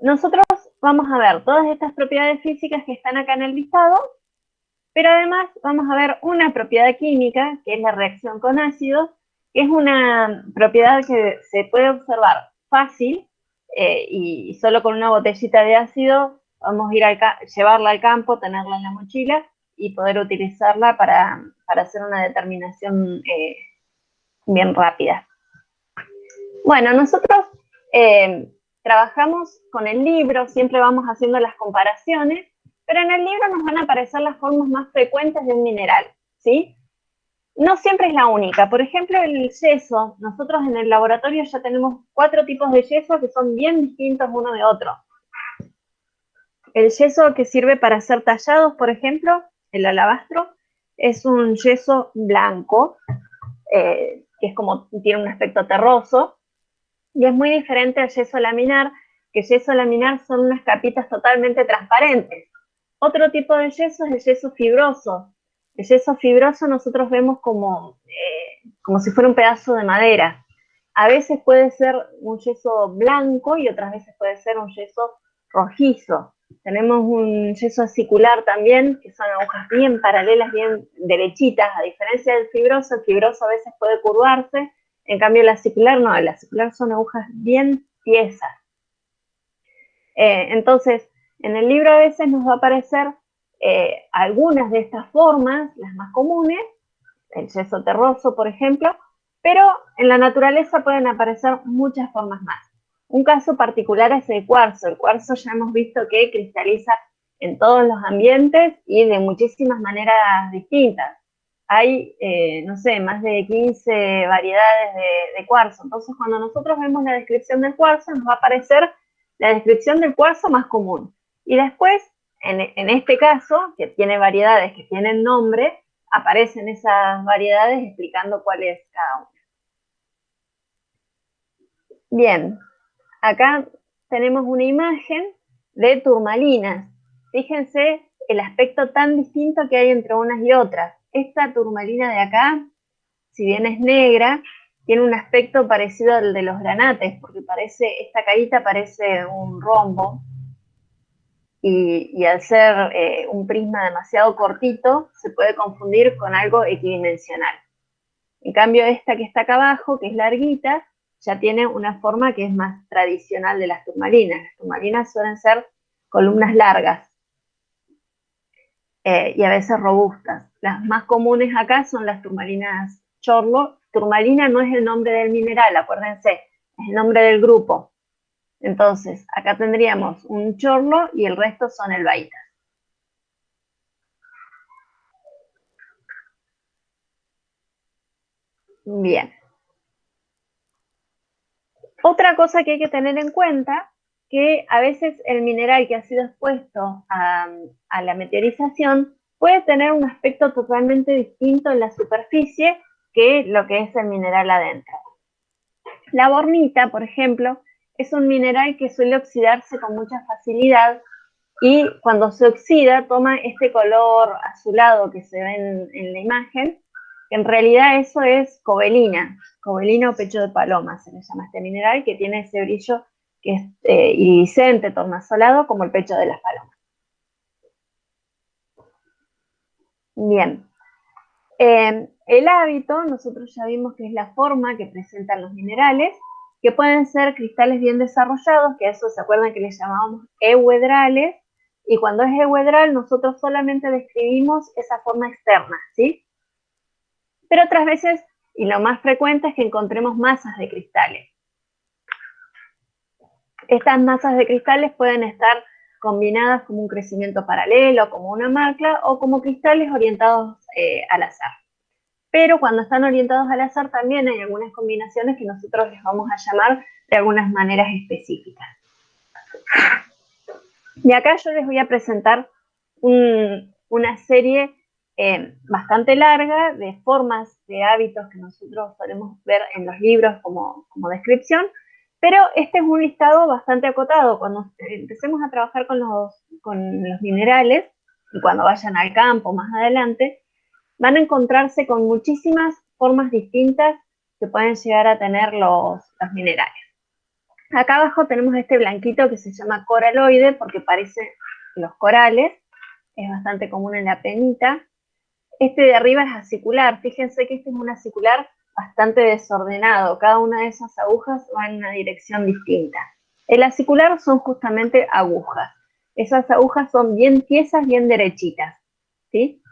nosotros vamos a ver todas estas propiedades físicas que están acá en el listado, pero además vamos a ver una propiedad química, que es la reacción con ácidos, que es una propiedad que se puede observar fácil y solo con una botellita de ácido vamos a ir llevarla al campo, tenerla en la mochila y poder utilizarla para hacer una determinación bien rápida. Bueno, nosotros trabajamos con el libro, siempre vamos haciendo las comparaciones, pero en el libro nos van a aparecer las formas más frecuentes de un mineral, ¿sí? No siempre es la única. Por ejemplo, el yeso. Nosotros en el laboratorio ya tenemos 4 tipos de yeso que son bien distintos uno de otro. El yeso que sirve para hacer tallados, por ejemplo, el alabastro, es un yeso blanco, que es como, tiene un aspecto terroso, y es muy diferente al yeso laminar, que el yeso laminar son unas capitas totalmente transparentes. Otro tipo de yeso es el yeso fibroso. El yeso fibroso nosotros vemos como si fuera un pedazo de madera. A veces puede ser un yeso blanco y otras veces puede ser un yeso rojizo. Tenemos un yeso acicular también, que son agujas bien paralelas, bien derechitas, a diferencia del fibroso. El fibroso a veces puede curvarse, en cambio el acicular no, el acicular son agujas bien tiesas. Entonces, en el libro a veces nos va a aparecer algunas de estas formas, las más comunes, el yeso terroso, por ejemplo, pero en la naturaleza pueden aparecer muchas formas más. Un caso particular es el cuarzo. El cuarzo ya hemos visto que cristaliza en todos los ambientes y de muchísimas maneras distintas. Hay, no sé, más de 15 variedades de cuarzo. Entonces, cuando nosotros vemos la descripción del cuarzo, nos va a aparecer la descripción del cuarzo más común. Y después, en este caso, que tiene variedades que tienen nombre, aparecen esas variedades explicando cuál es cada una. Bien, acá tenemos una imagen de turmalinas. Fíjense el aspecto tan distinto que hay entre unas y otras. Esta turmalina de acá, si bien es negra, tiene un aspecto parecido al de los granates, porque esta carita parece un rombo, y al ser un prisma demasiado cortito, se puede confundir con algo equidimensional. En cambio, esta que está acá abajo, que es larguita, ya tiene una forma que es más tradicional de las turmalinas. Las turmalinas suelen ser columnas largas y a veces robustas. Las más comunes acá son las turmalinas chorlo. Turmalina no es el nombre del mineral, acuérdense, es el nombre del grupo. Entonces, acá tendríamos un chorlo y el resto son elbaitas. Bien. Otra cosa que hay que tener en cuenta, que a veces el mineral que ha sido expuesto a la meteorización puede tener un aspecto totalmente distinto en la superficie que lo que es el mineral adentro. La bornita, por ejemplo, es un mineral que suele oxidarse con mucha facilidad y cuando se oxida toma este color azulado que se ve en la imagen, que en realidad eso es cobelina o pecho de paloma, se le llama este mineral, que tiene ese brillo que es iridiscente, tornasolado, como el pecho de las palomas. Bien. El hábito, nosotros ya vimos que es la forma que presentan los minerales, que pueden ser cristales bien desarrollados, que a eso se acuerdan que les llamábamos euedrales, y cuando es euedral nosotros solamente describimos esa forma externa, ¿sí? Pero otras veces, y lo más frecuente, es que encontremos masas de cristales. Estas masas de cristales pueden estar combinadas como un crecimiento paralelo, como una macla, o como cristales orientados al azar. Pero cuando están orientados al azar también hay algunas combinaciones que nosotros les vamos a llamar de algunas maneras específicas. Y acá yo les voy a presentar una serie bastante larga de formas de hábitos que nosotros solemos ver en los libros como descripción, pero este es un listado bastante acotado. Cuando empecemos a trabajar con los minerales y cuando vayan al campo más adelante, van a encontrarse con muchísimas formas distintas que pueden llegar a tener los minerales. Acá abajo tenemos este blanquito que se llama coraloide porque parece los corales, es bastante común en la penita. Este de arriba es acicular, fíjense que este es un acicular bastante desordenado, cada una de esas agujas va en una dirección distinta. El acicular son justamente agujas, esas agujas son bien tiesas, bien derechitas, ¿sí?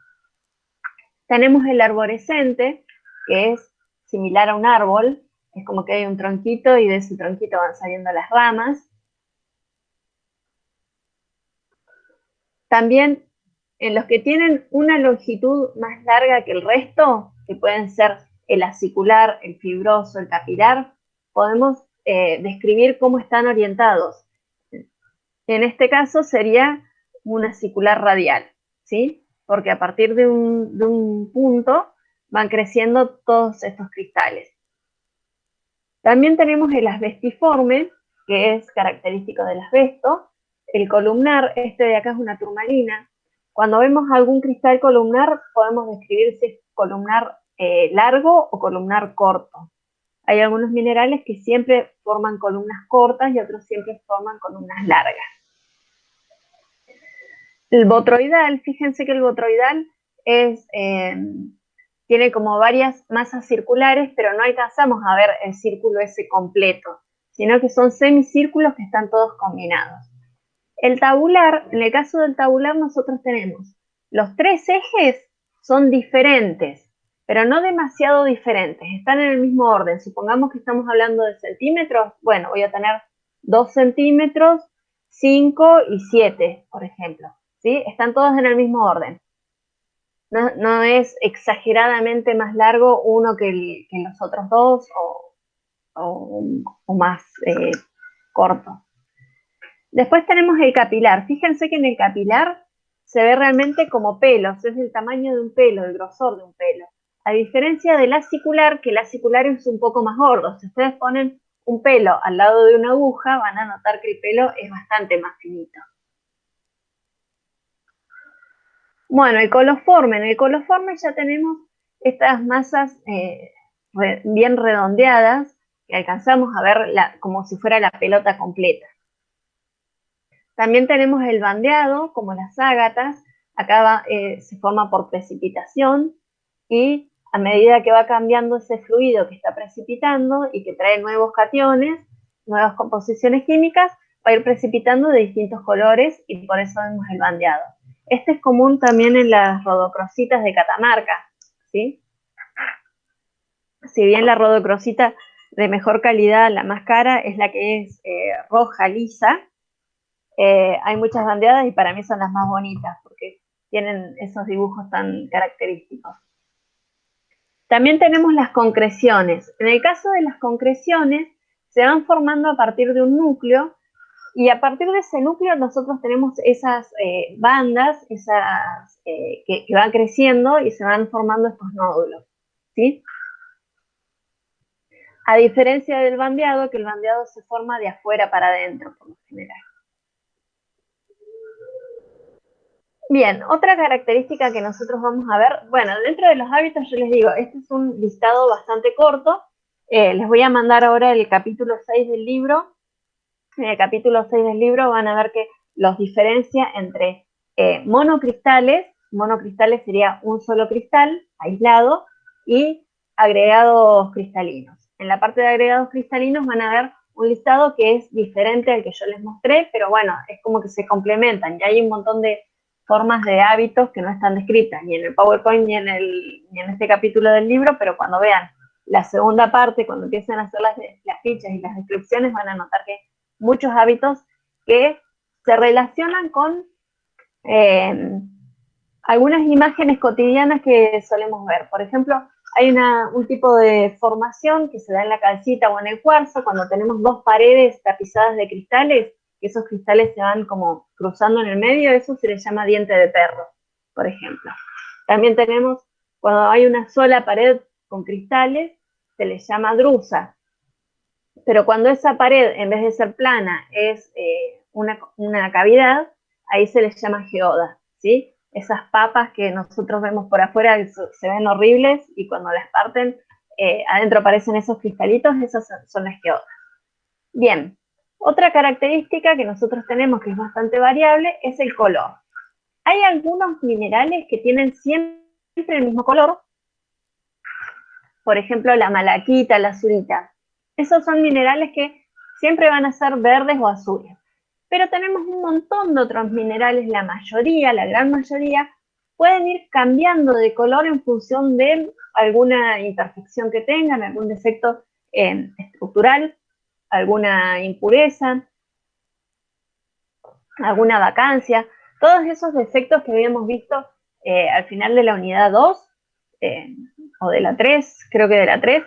Tenemos el arborescente, que es similar a un árbol, es como que hay un tronquito y de ese tronquito van saliendo las ramas. También en los que tienen una longitud más larga que el resto, que pueden ser el acicular, el fibroso, el capilar, podemos describir cómo están orientados. En este caso sería un acicular radial, ¿sí? Porque a partir de un punto van creciendo todos estos cristales. También tenemos el asbestiforme, que es característico del asbesto. El columnar, este de acá es una turmalina. Cuando vemos algún cristal columnar, podemos describir si es columnar largo o columnar corto. Hay algunos minerales que siempre forman columnas cortas y otros siempre forman columnas largas. El botroidal, fíjense que el botroidal tiene como varias masas circulares, pero no alcanzamos a ver el círculo ese completo, sino que son semicírculos que están todos combinados. El tabular, en el caso del tabular nosotros tenemos los tres ejes son diferentes, pero no demasiado diferentes, están en el mismo orden. Supongamos que estamos hablando de centímetros, bueno, voy a tener 2 centímetros, 5 y 7, por ejemplo, ¿sí? Están todos en el mismo orden. No es exageradamente más largo uno que los otros dos o más corto. Después tenemos el capilar. Fíjense que en el capilar se ve realmente como pelos, es el tamaño de un pelo, el grosor de un pelo. A diferencia del acicular, que el acicular es un poco más gordo. Si ustedes ponen un pelo al lado de una aguja, van a notar que el pelo es bastante más finito. Bueno, el coloforme. En el coloforme ya tenemos estas masas bien redondeadas que alcanzamos a ver como si fuera la pelota completa. También tenemos el bandeado, como las ágatas. Acá se forma por precipitación y a medida que va cambiando ese fluido que está precipitando y que trae nuevos cationes, nuevas composiciones químicas, va a ir precipitando de distintos colores y por eso vemos el bandeado. Este es común también en las rodocrositas de Catamarca, ¿sí? Si bien la rodocrosita de mejor calidad, la más cara, es la que es roja, lisa, hay muchas bandeadas y para mí son las más bonitas porque tienen esos dibujos tan característicos. También tenemos las concreciones. En el caso de las concreciones, se van formando a partir de un núcleo y a partir de ese núcleo nosotros tenemos esas bandas que van creciendo y se van formando estos nódulos, ¿sí? A diferencia del bandeado, que el bandeado se forma de afuera para adentro, por lo general. Bien, otra característica que nosotros vamos a ver, bueno, dentro de los hábitos yo les digo, este es un listado bastante corto, les voy a mandar ahora el capítulo 6 del libro. En el capítulo 6 del libro van a ver que los diferencia entre monocristales sería un solo cristal aislado, y agregados cristalinos. En la parte de agregados cristalinos van a ver un listado que es diferente al que yo les mostré, pero bueno, es como que se complementan, y hay un montón de formas de hábitos que no están descritas ni en el PowerPoint ni en este capítulo del libro, pero cuando vean la segunda parte, cuando empiecen a hacer las fichas y las descripciones, van a notar que muchos hábitos que se relacionan con algunas imágenes cotidianas que solemos ver. Por ejemplo, hay un tipo de formación que se da en la calcita o en el cuarzo cuando tenemos dos paredes tapizadas de cristales, que esos cristales se van como cruzando en el medio, eso se le llama diente de perro, por ejemplo. También tenemos, cuando hay una sola pared con cristales, se les llama drusa. Pero cuando esa pared, en vez de ser plana, es una cavidad, ahí se les llama geoda, ¿sí? Esas papas que nosotros vemos por afuera se ven horribles y cuando las parten, adentro aparecen esos cristalitos, esas son las geodas. Bien, Otra característica que nosotros tenemos que es bastante variable es el color. Hay algunos minerales que tienen siempre el mismo color, por ejemplo la malaquita, la azurita. Esos son minerales que siempre van a ser verdes o azules. Pero tenemos un montón de otros minerales, la mayoría, la gran mayoría, pueden ir cambiando de color en función de alguna imperfección que tengan, algún defecto estructural, alguna impureza, alguna vacancia, todos esos defectos que habíamos visto al final de la unidad 2, o de la 3, creo que de la 3.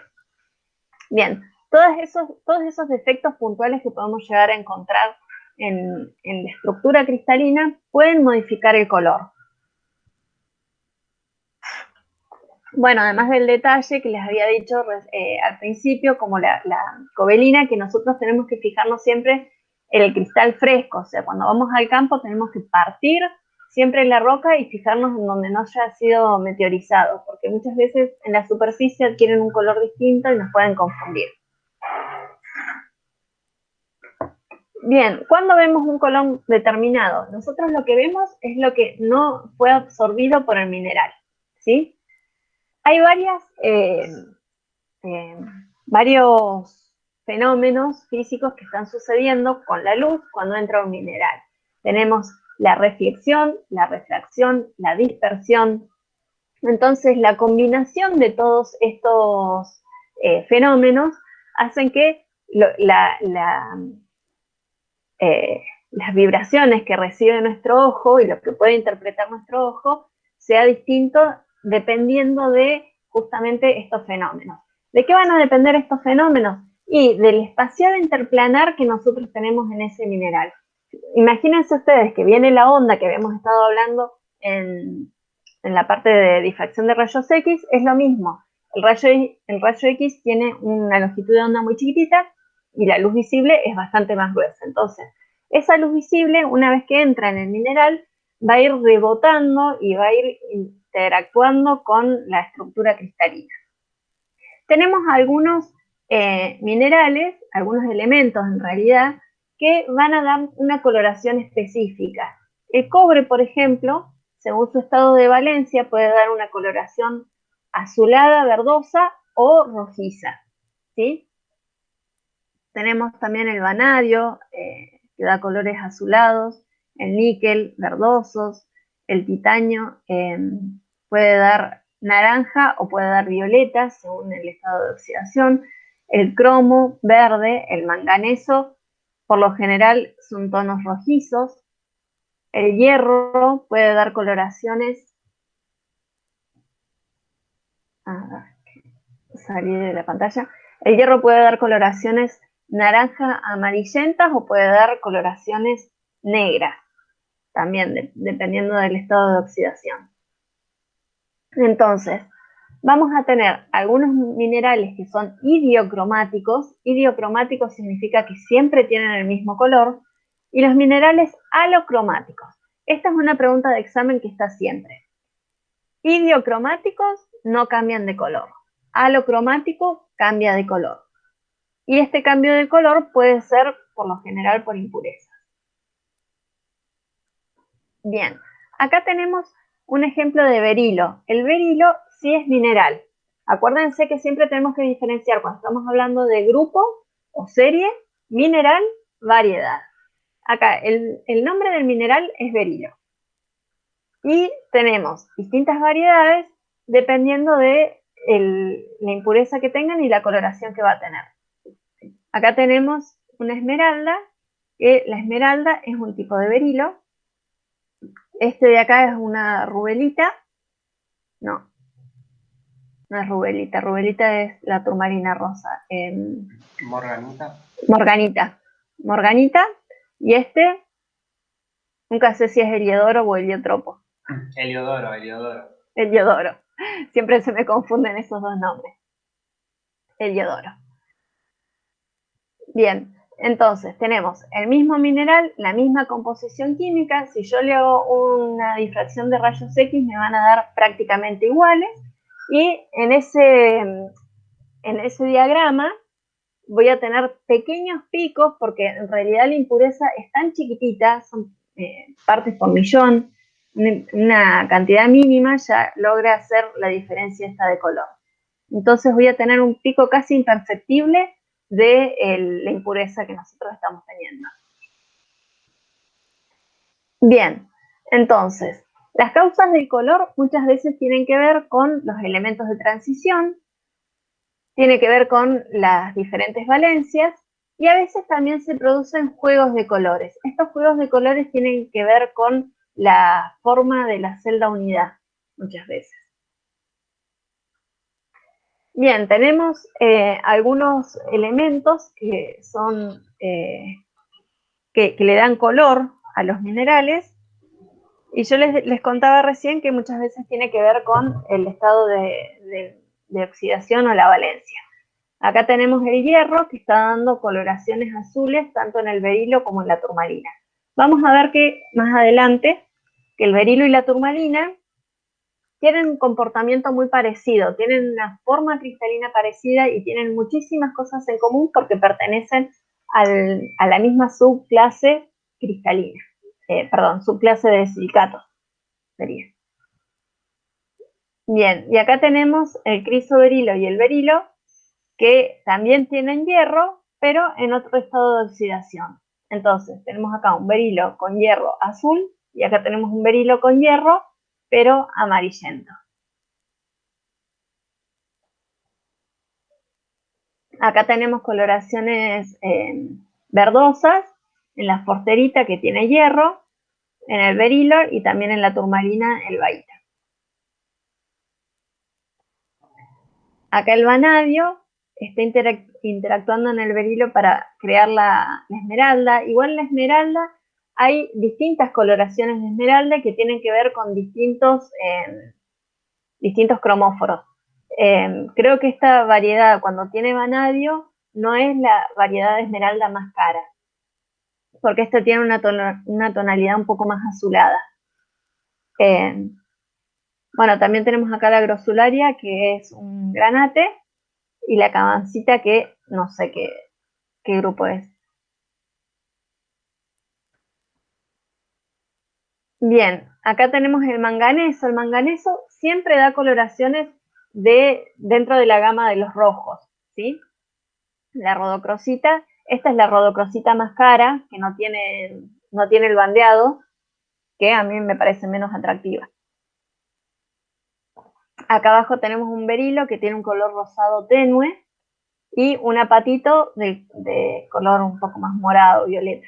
Bien, todos esos defectos puntuales que podemos llegar a encontrar en la estructura cristalina pueden modificar el color. Bueno, además del detalle que les había dicho al principio, como la cobelina, que nosotros tenemos que fijarnos siempre en el cristal fresco, o sea, cuando vamos al campo tenemos que partir siempre la roca y fijarnos en donde no haya sido meteorizado, porque muchas veces en la superficie adquieren un color distinto y nos pueden confundir. Bien, ¿cuándo vemos un color determinado? Nosotros lo que vemos es lo que no fue absorbido por el mineral, ¿sí? Hay varios fenómenos físicos que están sucediendo con la luz cuando entra un mineral. Tenemos la reflexión, la refracción, la dispersión. Entonces, la combinación de todos estos fenómenos hacen que las vibraciones que recibe nuestro ojo y lo que puede interpretar nuestro ojo sea distinto dependiendo de justamente estos fenómenos. ¿De qué van a depender estos fenómenos? Y del espaciado interplanar que nosotros tenemos en ese mineral. Imagínense ustedes que viene la onda que habíamos estado hablando en la parte de difracción de rayos X, es lo mismo. El rayo X tiene una longitud de onda muy chiquitita y la luz visible es bastante más gruesa. Entonces, esa luz visible, una vez que entra en el mineral, va a ir rebotando y va a ir interactuando con la estructura cristalina. Tenemos algunos minerales, algunos elementos en realidad, que van a dar una coloración específica. El cobre, por ejemplo, según su estado de valencia, puede dar una coloración azulada, verdosa o rojiza, ¿sí? Tenemos también el vanadio, que da colores azulados, el níquel, verdosos, el titanio puede dar naranja o puede dar violeta según el estado de oxidación, el cromo, verde, el manganeso, por lo general son tonos rojizos, el hierro puede dar coloraciones, salí de la pantalla, el hierro puede dar coloraciones naranja amarillentas o puede dar coloraciones negras, también dependiendo del estado de oxidación. Entonces, vamos a tener algunos minerales que son idiocromáticos. Idiocromático significa que siempre tienen el mismo color. Y los minerales alocromáticos. Esta es una pregunta de examen que está siempre. Idiocromáticos no cambian de color. Alocromático cambia de color. Y este cambio de color puede ser, por lo general, por impureza. Bien, acá tenemos un ejemplo de berilo. El berilo sí es mineral. Acuérdense que siempre tenemos que diferenciar cuando estamos hablando de grupo o serie, mineral, variedad. Acá el nombre del mineral es berilo. Y tenemos distintas variedades dependiendo de la impureza que tengan y la coloración que va a tener. Acá tenemos una esmeralda, que la esmeralda es un tipo de berilo. Este de acá es una rubelita. No, no es rubelita. Rubelita es la turmalina rosa. Morganita. Morganita. Y este, nunca sé si es heliodoro o heliotropo. Heliodoro. Siempre se me confunden esos dos nombres. Heliodoro. Bien, entonces tenemos el mismo mineral, la misma composición química. Si yo le hago una difracción de rayos X, me van a dar prácticamente iguales. Y en ese diagrama voy a tener pequeños picos, porque en realidad la impureza es tan chiquitita, son partes por millón, una cantidad mínima ya logra hacer la diferencia esta de color. Entonces voy a tener un pico casi imperceptible de la impureza que nosotros estamos teniendo. Bien, entonces, las causas del color muchas veces tienen que ver con los elementos de transición, tiene que ver con las diferentes valencias y a veces también se producen juegos de colores. Estos juegos de colores tienen que ver con la forma de la celda unidad, muchas veces. Bien, tenemos algunos elementos que son que le dan color a los minerales, y yo les contaba recién que muchas veces tiene que ver con el estado de oxidación o la valencia. Acá tenemos el hierro que está dando coloraciones azules tanto en el berilo como en la turmalina. Vamos a ver que más adelante que el berilo y la turmalina tienen un comportamiento muy parecido, tienen una forma cristalina parecida y tienen muchísimas cosas en común porque pertenecen a la misma subclase cristalina, subclase de silicatos sería. Bien, y acá tenemos el crisoberilo y el berilo, que también tienen hierro, pero en otro estado de oxidación. Entonces, tenemos acá un berilo con hierro azul, y acá tenemos un berilo con hierro, pero amarillento. Acá tenemos coloraciones verdosas en la forsterita, que tiene hierro, en el berilo y también en la turmalina, el baita. Acá el vanadio está interactuando en el berilo para crear la esmeralda. Igual en la esmeralda hay distintas coloraciones de esmeralda que tienen que ver con distintos cromóforos. Creo que esta variedad, cuando tiene vanadio, no es la variedad de esmeralda más cara, porque esta tiene una tonalidad un poco más azulada. Bueno, también tenemos acá la grosularia, que es un granate, y la cabancita, que no sé qué grupo es. Bien, acá tenemos el manganeso. El manganeso siempre da coloraciones dentro de la gama de los rojos, ¿sí? La rodocrosita, esta es la rodocrosita más cara, que no tiene el bandeado, que a mí me parece menos atractiva. Acá abajo tenemos un berilo que tiene un color rosado tenue y un apatito de color un poco más morado, violeta.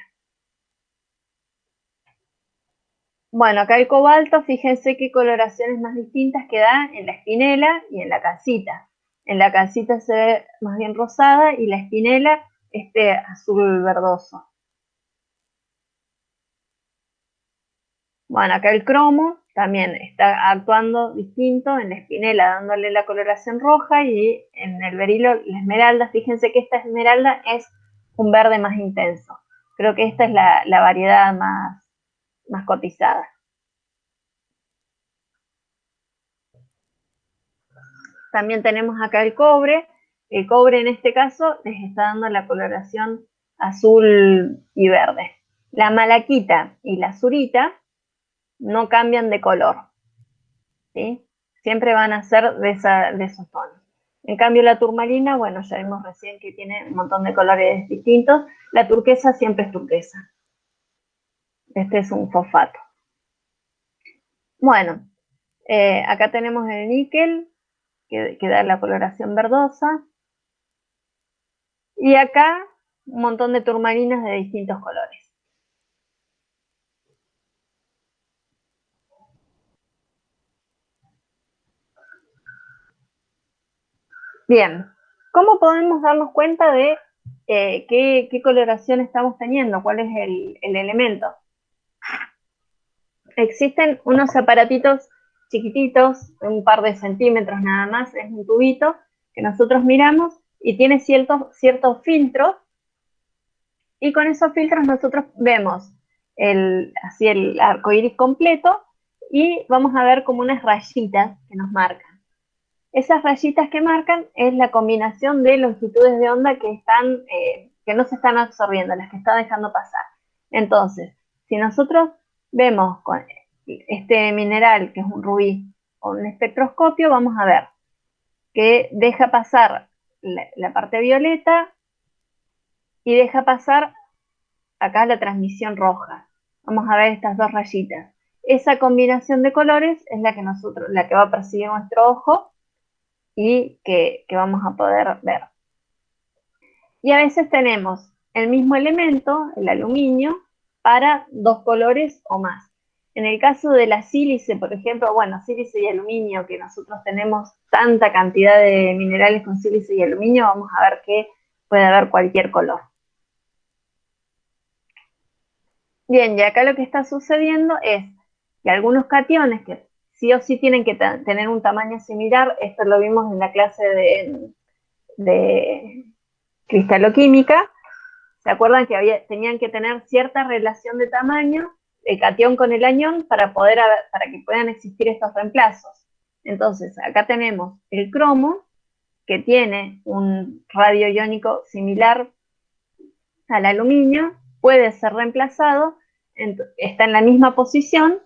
Bueno, acá el cobalto, fíjense qué coloraciones más distintas que da en la espinela y en la calcita. En la calcita se ve más bien rosada y la espinela azul verdoso. Bueno, acá el cromo también está actuando distinto en la espinela, dándole la coloración roja, y en el berilo la esmeralda. Fíjense que esta esmeralda es un verde más intenso. Creo que esta es la variedad más cotizada. También tenemos acá el cobre. El cobre en este caso les está dando la coloración azul y verde. La malaquita y la azurita no cambian de color, ¿sí? Siempre van a ser de esos tonos. En cambio la turmalina, bueno, ya vimos recién que tiene un montón de colores distintos. La turquesa siempre es turquesa. Este es un fosfato. Bueno, acá tenemos el níquel, que da la coloración verdosa. Y acá un montón de turmalinas de distintos colores. Bien, ¿cómo podemos darnos cuenta de qué coloración estamos teniendo? ¿Cuál es el elemento? Existen unos aparatitos chiquititos, un par de centímetros nada más, es un tubito que nosotros miramos y tiene ciertos filtros, y con esos filtros nosotros vemos así el arco iris completo, y vamos a ver como unas rayitas que nos marcan. Esas rayitas que marcan es la combinación de longitudes de onda que no se están absorbiendo, las que está dejando pasar. Entonces, si nosotros vemos con este mineral, que es un rubí, con un espectroscopio, vamos a ver que deja pasar la parte violeta y deja pasar acá la transmisión roja. Vamos a ver estas dos rayitas. Esa combinación de colores es la que va a percibir nuestro ojo y que vamos a poder ver. Y a veces tenemos el mismo elemento, el aluminio, para dos colores o más. En el caso de la sílice, por ejemplo, bueno, sílice y aluminio, que nosotros tenemos tanta cantidad de minerales con sílice y aluminio, vamos a ver que puede haber cualquier color. Bien, y acá lo que está sucediendo es que algunos cationes que sí o sí tienen que tener un tamaño similar, esto lo vimos en la clase de cristaloquímica. ¿Se acuerdan que tenían que tener cierta relación de tamaño el catión con el anión para que puedan existir estos reemplazos? Entonces, acá tenemos el cromo, que tiene un radio iónico similar al aluminio, puede ser reemplazado, está en la misma posición,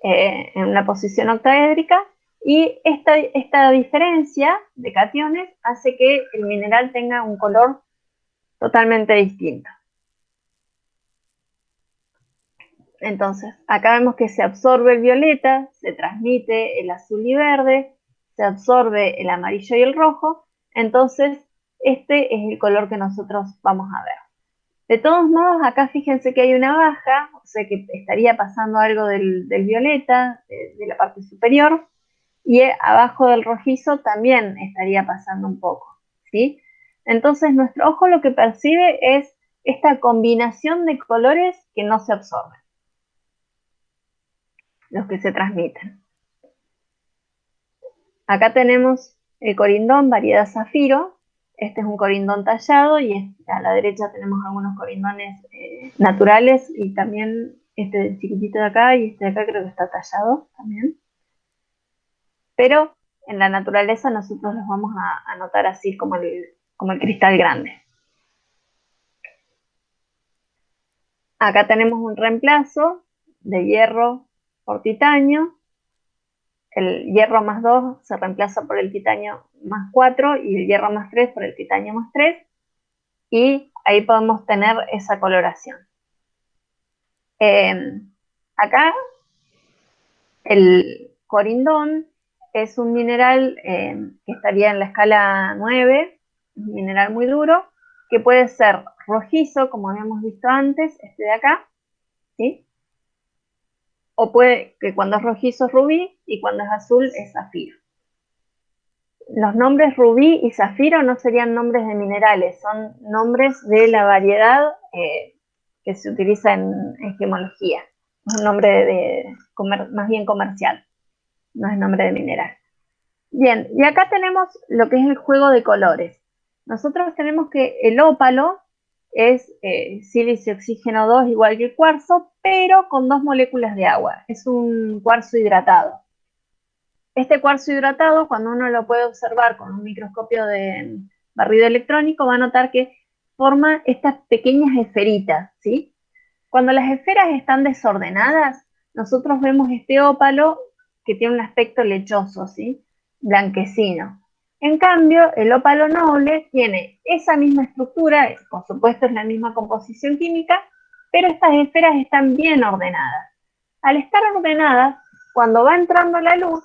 en una posición octaédrica, y esta diferencia de cationes hace que el mineral tenga un color totalmente distinto. Entonces, acá vemos que se absorbe el violeta, se transmite el azul y verde, se absorbe el amarillo y el rojo, entonces este es el color que nosotros vamos a ver. De todos modos, acá fíjense que hay una baja, o sea que estaría pasando algo del violeta, de la parte superior, y abajo del rojizo también estaría pasando un poco, ¿sí? Entonces nuestro ojo lo que percibe es esta combinación de colores que no se absorben, los que se transmiten. Acá tenemos el corindón, variedad zafiro. Este es un corindón tallado y a la derecha tenemos algunos corindones naturales y también este chiquitito de acá y este de acá creo que está tallado también. Pero en la naturaleza nosotros los vamos a anotar así como el cristal grande. Acá tenemos un reemplazo de hierro por titanio. El hierro más 2 se reemplaza por el titanio más 4 y el hierro más 3 por el titanio más 3. Y ahí podemos tener esa coloración. Acá el corindón es un mineral que estaría en la escala 9, un mineral muy duro, que puede ser rojizo, como habíamos visto antes, este de acá, ¿sí? O puede que cuando es rojizo es rubí y cuando es azul es zafiro. Los nombres rubí y zafiro no serían nombres de minerales, son nombres de la variedad que se utiliza en gemología. Es un nombre más bien comercial, no es nombre de mineral. Bien, y acá tenemos lo que es el juego de colores. Nosotros tenemos que el ópalo es sílice oxígeno 2 igual que el cuarzo, pero con 2 moléculas de agua. Es un cuarzo hidratado. Este cuarzo hidratado, cuando uno lo puede observar con un microscopio de barrido electrónico, va a notar que forma estas pequeñas esferitas, ¿sí? Cuando las esferas están desordenadas, nosotros vemos este ópalo que tiene un aspecto lechoso, ¿sí? Blanquecino. En cambio, el ópalo noble tiene esa misma estructura, por supuesto es la misma composición química, pero estas esferas están bien ordenadas. Al estar ordenadas, cuando va entrando la luz,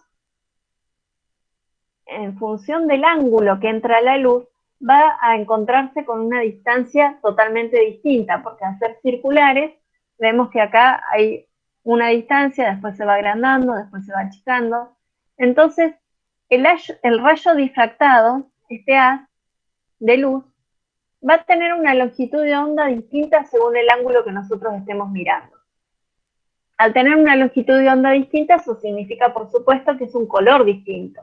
en función del ángulo que entra la luz, va a encontrarse con una distancia totalmente distinta, porque al ser circulares, vemos que acá hay una distancia, después se va agrandando, después se va achicando. Entonces, el rayo difractado, este haz de luz, va a tener una longitud de onda distinta según el ángulo que nosotros estemos mirando. Al tener una longitud de onda distinta, eso significa, por supuesto, que es un color distinto.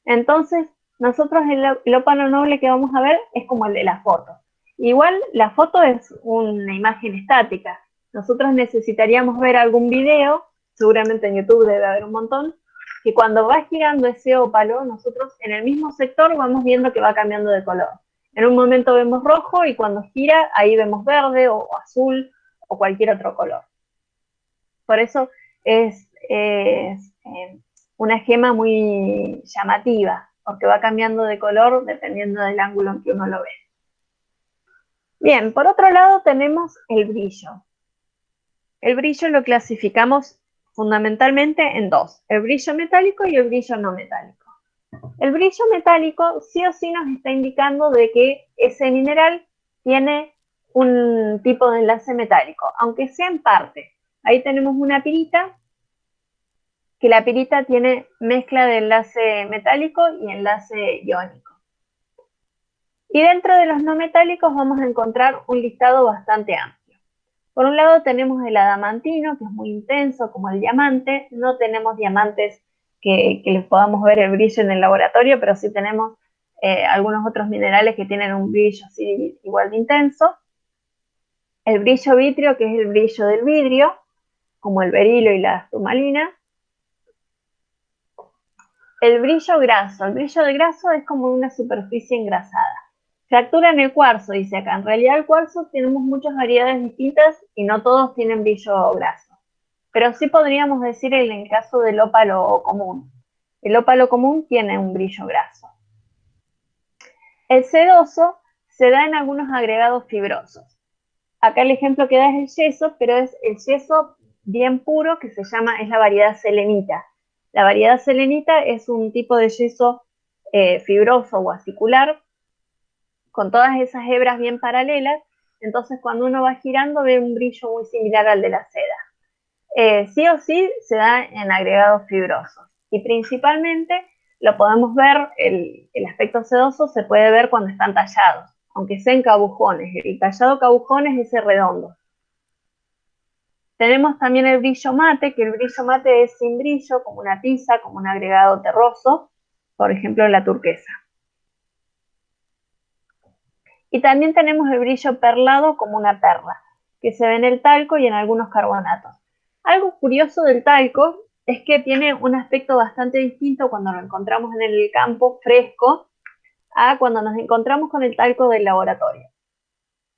Entonces, nosotros el ópalo noble que vamos a ver es como el de la foto. Igual, la foto es una imagen estática. Nosotros necesitaríamos ver algún video, seguramente en YouTube debe haber un montón, que cuando va girando ese ópalo, nosotros en el mismo sector vamos viendo que va cambiando de color. En un momento vemos rojo y cuando gira, ahí vemos verde o azul o cualquier otro color. Por eso es una gema muy llamativa, porque va cambiando de color dependiendo del ángulo en que uno lo ve. Bien, por otro lado tenemos el brillo. El brillo lo clasificamos fundamentalmente en dos, el brillo metálico y el brillo no metálico. El brillo metálico sí o sí nos está indicando de que ese mineral tiene un tipo de enlace metálico, aunque sea en parte. Ahí tenemos una pirita, que la pirita tiene mezcla de enlace metálico y enlace iónico. Y dentro de los no metálicos vamos a encontrar un listado bastante amplio. Por un lado tenemos el adamantino, que es muy intenso como el diamante. No tenemos diamantes que les podamos ver el brillo en el laboratorio, pero sí tenemos algunos otros minerales que tienen un brillo así igual de intenso. El brillo vitrio, que es el brillo del vidrio, como el berilo y la turmalina. El brillo graso. El brillo de graso es como una superficie engrasada. Fractura en el cuarzo, dice acá. En realidad el cuarzo tenemos muchas variedades distintas y no todos tienen brillo graso. Pero sí podríamos decir en el caso del ópalo común. El ópalo común tiene un brillo graso. El sedoso se da en algunos agregados fibrosos. Acá el ejemplo que da es el yeso, pero es el yeso bien puro que es la variedad selenita. La variedad selenita es un tipo de yeso fibroso o acicular con todas esas hebras bien paralelas, entonces cuando uno va girando ve un brillo muy similar al de la seda. Sí o sí se da en agregados fibrosos y principalmente lo podemos ver, el aspecto sedoso se puede ver cuando están tallados, aunque sea en cabujones. El tallado cabujón es ese redondo. Tenemos también el brillo mate, que el brillo mate es sin brillo, como una tiza, como un agregado terroso, por ejemplo la turquesa. Y también tenemos el brillo perlado como una perla, que se ve en el talco y en algunos carbonatos. Algo curioso del talco es que tiene un aspecto bastante distinto cuando lo encontramos en el campo fresco a cuando nos encontramos con el talco del laboratorio.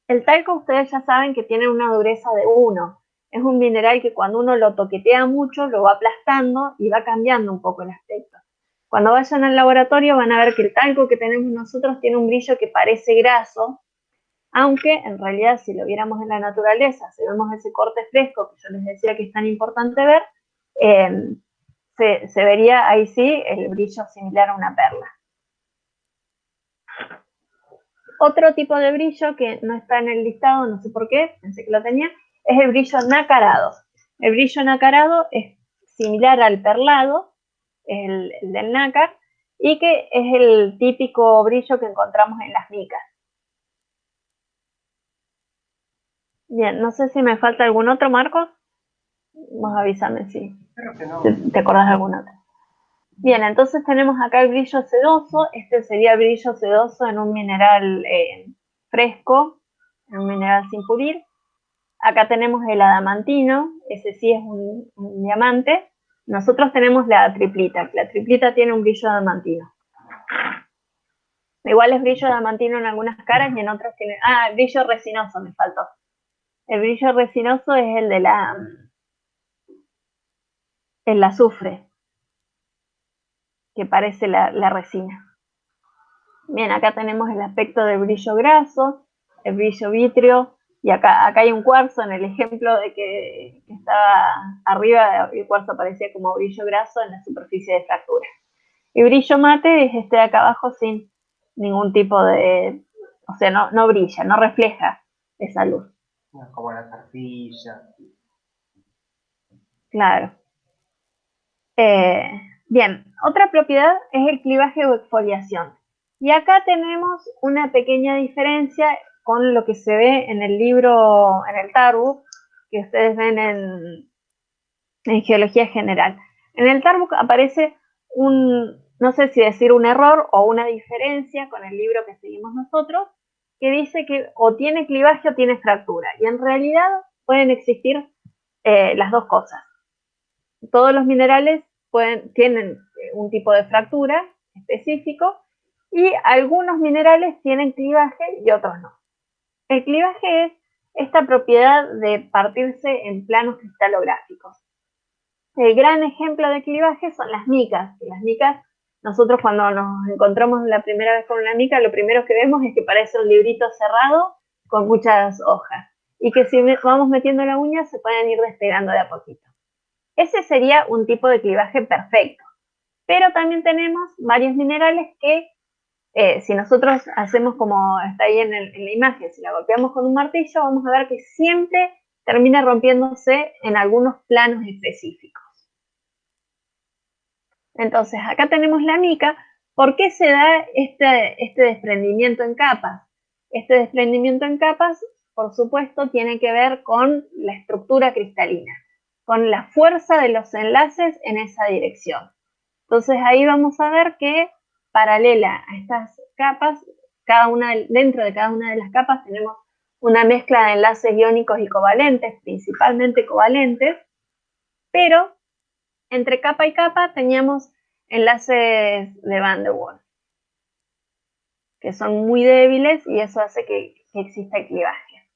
El talco ustedes ya saben que tiene una dureza de 1. Es un mineral que cuando uno lo toquetea mucho lo va aplastando y va cambiando un poco el aspecto. Cuando vayan al laboratorio van a ver que el talco que tenemos nosotros tiene un brillo que parece graso, aunque en realidad si lo viéramos en la naturaleza, si vemos ese corte fresco que yo les decía que es tan importante ver, se vería ahí sí el brillo similar a una perla. Otro tipo de brillo que no está en el listado, no sé por qué, pensé que lo tenía, es el brillo nacarado. El brillo nacarado es similar al perlado, el del nácar, y que es el típico brillo que encontramos en las micas. Bien, no sé si me falta algún otro, Marcos. Vos avísame si te acordás de algún otro. Bien, entonces tenemos acá el brillo sedoso. Este sería el brillo sedoso en un mineral fresco, en un mineral sin pulir. Acá tenemos el adamantino, ese sí es un diamante. Nosotros tenemos la triplita. La triplita tiene un brillo adamantino. Igual es brillo adamantino en algunas caras y en otras tiene... Ah, el brillo resinoso me faltó. El brillo resinoso es el de el azufre, que parece la resina. Bien, acá tenemos el aspecto del brillo graso, el brillo vítreo, y acá hay un cuarzo en el ejemplo de que estaba arriba, el cuarzo aparecía como brillo graso en la superficie de fractura. Y brillo mate es este de acá abajo sin ningún tipo de... O sea, no brilla, no refleja esa luz. Como la arcilla. Claro. Bien, otra propiedad es el clivaje o exfoliación. Y acá tenemos una pequeña diferencia con lo que se ve en el libro, en el Tarbuk, que ustedes ven en Geología General. En el Tarbuk aparece no sé si decir un error o una diferencia con el libro que seguimos nosotros, que dice que o tiene clivaje o tiene fractura. Y en realidad pueden existir las dos cosas. Todos los minerales tienen un tipo de fractura específico y algunos minerales tienen clivaje y otros no. El clivaje es esta propiedad de partirse en planos cristalográficos. El gran ejemplo de clivaje son las micas. Las micas, nosotros cuando nos encontramos la primera vez con una mica, lo primero que vemos es que parece un librito cerrado con muchas hojas y que si vamos metiendo la uña se pueden ir despegando de a poquito. Ese sería un tipo de clivaje perfecto, pero también tenemos varios minerales que si nosotros hacemos como está ahí en la imagen, si la golpeamos con un martillo, vamos a ver que siempre termina rompiéndose en algunos planos específicos. Entonces, acá tenemos la mica. ¿Por qué se da este desprendimiento en capas? Este desprendimiento en capas, por supuesto, tiene que ver con la estructura cristalina, con la fuerza de los enlaces en esa dirección. Entonces, ahí vamos a ver que paralela a estas capas, dentro de cada una de las capas tenemos una mezcla de enlaces iónicos y covalentes, principalmente covalentes, pero entre capa y capa teníamos enlaces de Van der Waals, que son muy débiles y eso hace que exista el clivaje.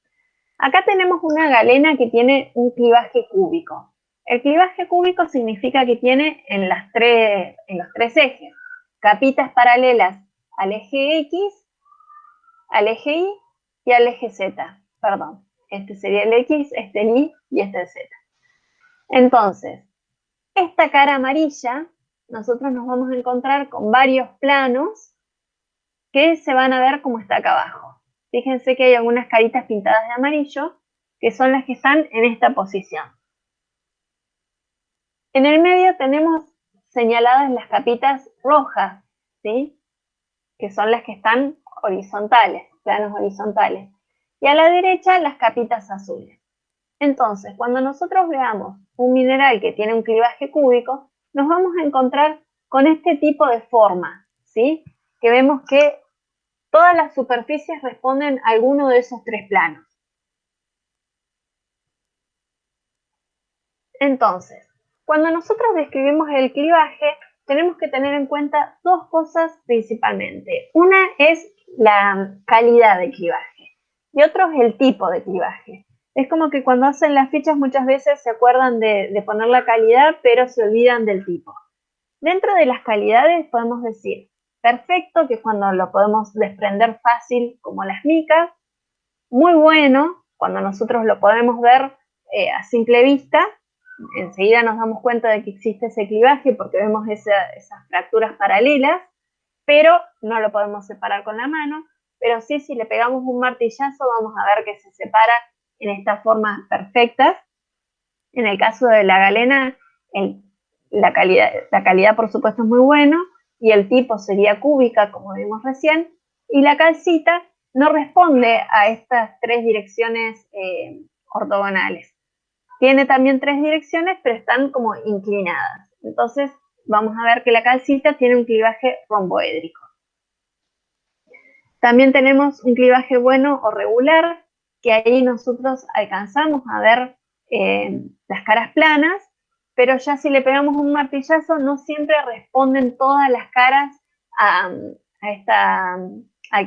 Acá tenemos una galena que tiene un clivaje cúbico. El clivaje cúbico significa que tiene en los tres ejes capitas paralelas al eje X, al eje Y y al eje Z. Perdón, este sería el X, este el Y y este el Z. Entonces, esta cara amarilla, nosotros nos vamos a encontrar con varios planos que se van a ver como está acá abajo. Fíjense que hay algunas caritas pintadas de amarillo, que son las que están en esta posición. En el medio tenemos señaladas las capitas rojas, ¿sí? Que son las que están horizontales, planos horizontales. Y a la derecha las capitas azules. Entonces, cuando nosotros veamos un mineral que tiene un clivaje cúbico, nos vamos a encontrar con este tipo de forma, ¿sí? Que vemos que todas las superficies responden a alguno de esos tres planos. Entonces, cuando nosotros describimos el clivaje, tenemos que tener en cuenta dos cosas principalmente. Una es la calidad de clivaje y otro es el tipo de clivaje. Es como que cuando hacen las fichas muchas veces se acuerdan de poner la calidad, pero se olvidan del tipo. Dentro de las calidades podemos decir perfecto, que es cuando lo podemos desprender fácil como las micas, muy bueno, cuando nosotros lo podemos ver a simple vista, enseguida nos damos cuenta de que existe ese clivaje porque vemos esas fracturas paralelas, pero no lo podemos separar con la mano, pero sí, si le pegamos un martillazo vamos a ver que se separa en estas formas perfectas. En el caso de la galena, la calidad por supuesto es muy buena y el tipo sería cúbica, como vimos recién, y la calcita no responde a estas tres direcciones ortogonales. Tiene también tres direcciones, pero están como inclinadas. Entonces, vamos a ver que la calcita tiene un clivaje romboédrico. También tenemos un clivaje bueno o regular, que ahí nosotros alcanzamos a ver las caras planas, pero ya si le pegamos un martillazo, no siempre responden todas las caras al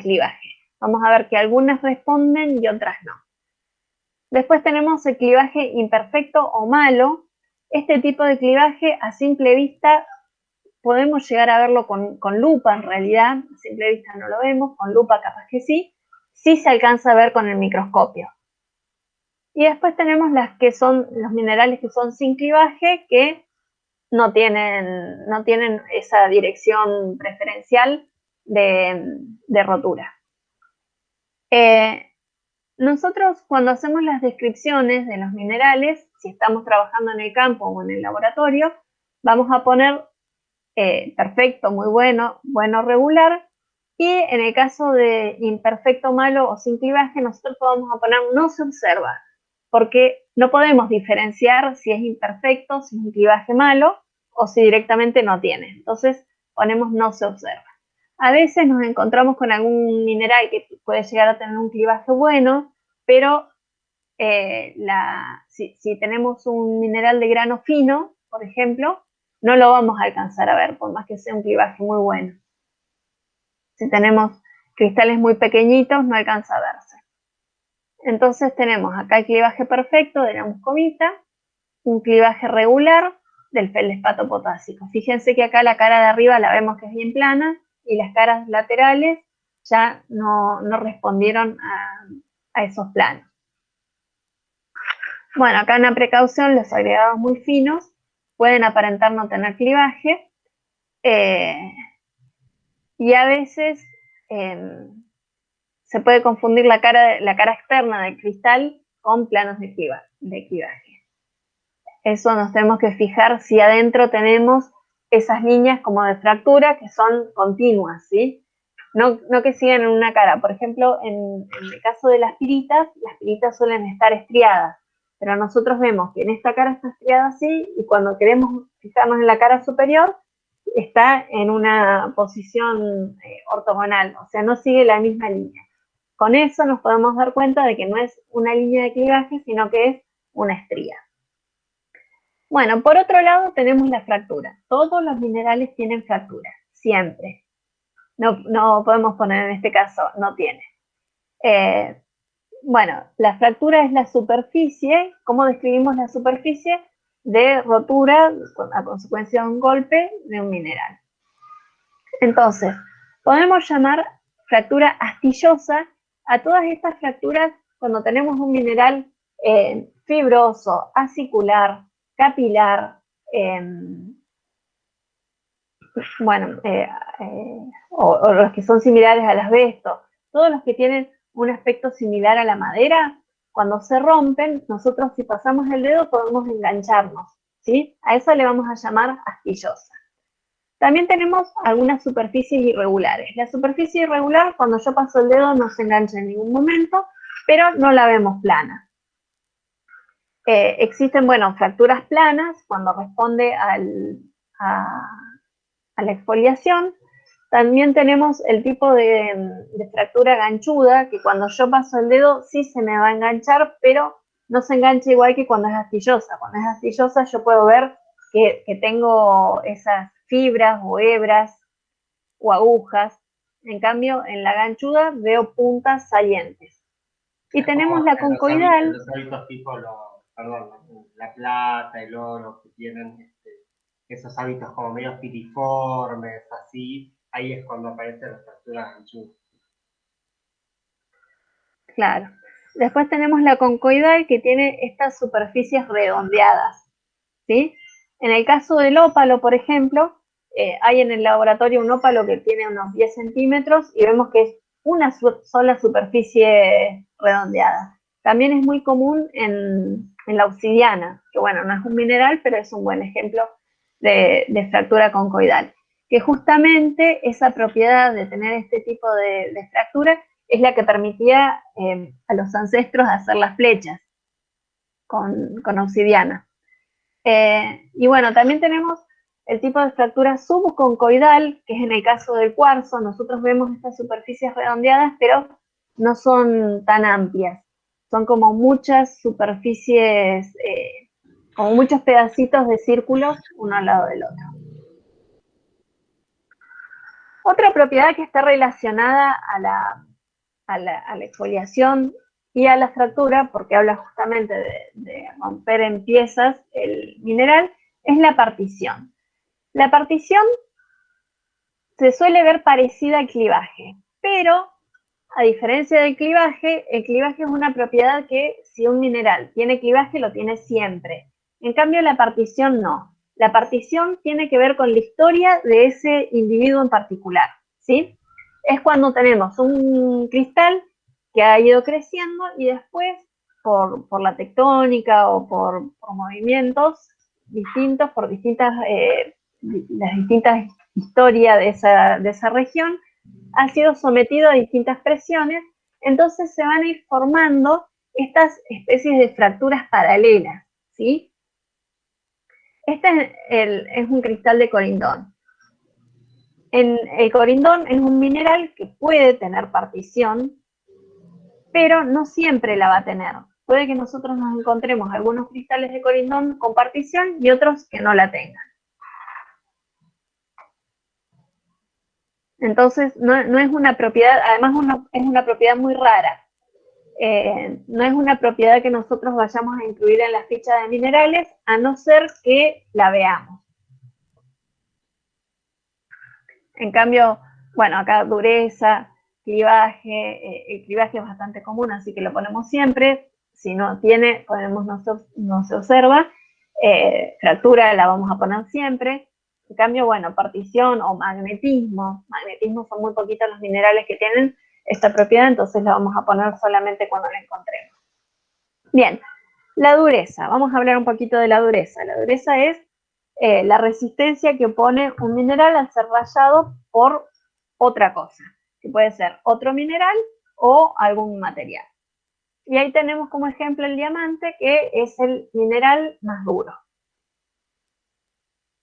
clivaje. Vamos a ver que algunas responden y otras no. Después tenemos el clivaje imperfecto o malo. Este tipo de clivaje a simple vista podemos llegar a verlo con lupa en realidad, a simple vista no lo vemos, con lupa capaz que sí se alcanza a ver con el microscopio. Y después tenemos los minerales que son sin clivaje, que no tienen esa dirección preferencial de rotura. Nosotros cuando hacemos las descripciones de los minerales, si estamos trabajando en el campo o en el laboratorio, vamos a poner perfecto, muy bueno, bueno, regular, y en el caso de imperfecto, malo o sin clivaje, nosotros vamos a poner no se observa, porque no podemos diferenciar si es imperfecto, si es un clivaje malo o si directamente no tiene. Entonces ponemos no se observa. A veces nos encontramos con algún mineral que puede llegar a tener un clivaje bueno, pero si tenemos un mineral de grano fino, por ejemplo, no lo vamos a alcanzar a ver, por más que sea un clivaje muy bueno. Si tenemos cristales muy pequeñitos, no alcanza a verse. Entonces tenemos acá el clivaje perfecto de la muscovita, un clivaje regular del feldespato potásico. Fíjense que acá la cara de arriba la vemos que es bien plana y las caras laterales ya no respondieron a esos planos. Bueno, acá una precaución, los agregados muy finos pueden aparentar no tener clivaje y a veces se puede confundir la cara externa del cristal con planos de clivaje. Eso nos tenemos que fijar si adentro tenemos esas líneas como de fractura que son continuas, ¿sí? No que sigan en una cara. Por ejemplo, en el caso de las piritas suelen estar estriadas, pero nosotros vemos que en esta cara está estriada así y cuando queremos fijarnos en la cara superior está en una posición ortogonal, o sea, no sigue la misma línea. Con eso nos podemos dar cuenta de que no es una línea de clivaje, sino que es una estría. Bueno, por otro lado tenemos la fractura. Todos los minerales tienen fractura, siempre. No podemos poner en este caso, no tiene. Bueno, la fractura es la superficie. ¿Cómo describimos la superficie? De rotura a consecuencia de un golpe de un mineral. Entonces, podemos llamar fractura astillosa a todas estas fracturas cuando tenemos un mineral fibroso, acicular, capilar, o los que son similares al asbesto, todos los que tienen un aspecto similar a la madera, cuando se rompen, nosotros si pasamos el dedo podemos engancharnos, ¿sí? A eso le vamos a llamar astillosa. También tenemos algunas superficies irregulares. La superficie irregular, cuando yo paso el dedo, no se engancha en ningún momento, pero no la vemos plana. Existen, fracturas planas cuando responde a la exfoliación. También tenemos el tipo de fractura ganchuda, que cuando yo paso el dedo sí se me va a enganchar, pero no se engancha igual que cuando es astillosa. Cuando es astillosa yo puedo ver que tengo esas fibras o hebras o agujas. En cambio, en la ganchuda veo puntas salientes. Y tenemos la concoidal. Los hábitos tipo, la plata, el oro, que tienen esos hábitos como medio piriformes, así, ahí es cuando aparecen las fracturas ganchudas. Claro. Después tenemos la concoidal, que tiene estas superficies redondeadas, ¿sí? En el caso del ópalo, por ejemplo, hay en el laboratorio un ópalo que tiene unos 10 centímetros y vemos que es una sola superficie redondeada. También es muy común en la obsidiana, que no es un mineral, pero es un buen ejemplo de fractura concoidal. Que justamente esa propiedad de tener este tipo de fractura es la que permitía a los ancestros hacer las flechas con obsidiana. Y también tenemos el tipo de fractura subconcoidal, que es en el caso del cuarzo. Nosotros vemos estas superficies redondeadas, pero no son tan amplias. Son como muchas superficies, como muchos pedacitos de círculos uno al lado del otro. Otra propiedad que está relacionada a la exfoliación y a la fractura, porque habla justamente de romper en piezas el mineral, es la partición. La partición se suele ver parecida al clivaje, pero a diferencia del clivaje, el clivaje es una propiedad que si un mineral tiene clivaje, lo tiene siempre. En cambio, la partición no. La partición tiene que ver con la historia de ese individuo en particular, ¿sí? Es cuando tenemos un cristal que ha ido creciendo y después, por la tectónica o por movimientos distintos, por las distintas historias de esa región, ha sido sometido a distintas presiones, entonces se van a ir formando estas especies de fracturas paralelas, ¿sí? Este es un cristal de corindón. El corindón es un mineral que puede tener partición, pero no siempre la va a tener. Puede que nosotros nos encontremos algunos cristales de corindón con partición y otros que no la tengan. Entonces, no es una propiedad, además es una propiedad muy rara. No es una propiedad que nosotros vayamos a incluir en la ficha de minerales, a no ser que la veamos. En cambio, bueno, acá dureza, clivaje, el clivaje es bastante común, así que lo ponemos siempre. Si no tiene, ponemos no se observa. Fractura la vamos a poner siempre. En cambio, bueno, partición o magnetismo son muy poquitos los minerales que tienen esta propiedad, entonces la vamos a poner solamente cuando la encontremos. Bien, la dureza. Vamos a hablar un poquito de la dureza. La dureza es la resistencia que opone un mineral al ser rayado por otra cosa, que puede ser otro mineral o algún material. Y ahí tenemos como ejemplo el diamante, que es el mineral más duro.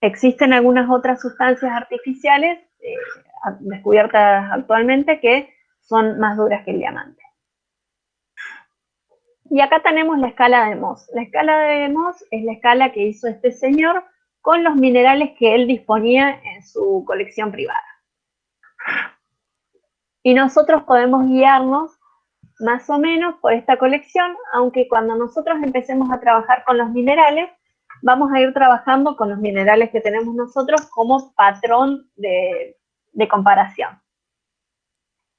Existen algunas otras sustancias artificiales descubiertas actualmente que son más duras que el diamante. Y acá tenemos la escala de Mohs. La escala de Mohs es la escala que hizo este señor con los minerales que él disponía en su colección privada. Y nosotros podemos guiarnos más o menos por esta colección, aunque cuando nosotros empecemos a trabajar con los minerales, vamos a ir trabajando con los minerales que tenemos nosotros como patrón de comparación.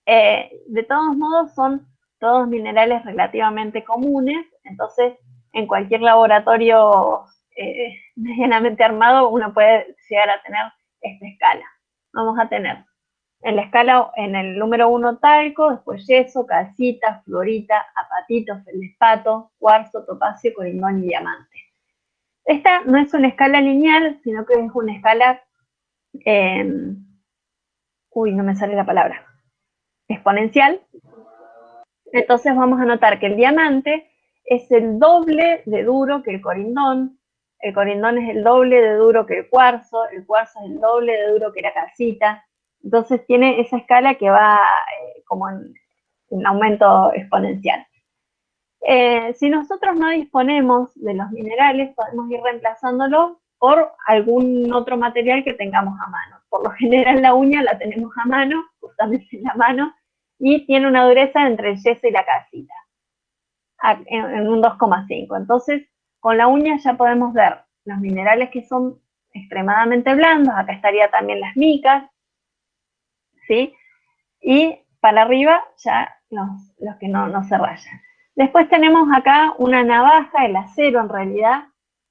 De todos modos, son todos minerales relativamente comunes, entonces en cualquier laboratorio medianamente armado uno puede llegar a tener esta escala. Vamos a tener en la escala, en el número 1 talco, después yeso, calcita, fluorita, apatito, feldespato, cuarzo, topacio, corindón y diamante. Esta no es una escala lineal, sino que es una escala, no me sale la palabra, exponencial. Entonces vamos a notar que el diamante es el doble de duro que el corindón es el doble de duro que el cuarzo es el doble de duro que la calcita. Entonces tiene esa escala que va como en aumento exponencial. Si nosotros no disponemos de los minerales, podemos ir reemplazándolos por algún otro material que tengamos a mano. Por lo general la uña la tenemos a mano, justamente en la mano, y tiene una dureza entre el yeso y la calcita, en un 2,5. Entonces, con la uña ya podemos ver los minerales que son extremadamente blandos, acá estaría también las micas, ¿sí? Y para arriba ya los que no se rayan. Después tenemos acá una navaja, el acero en realidad,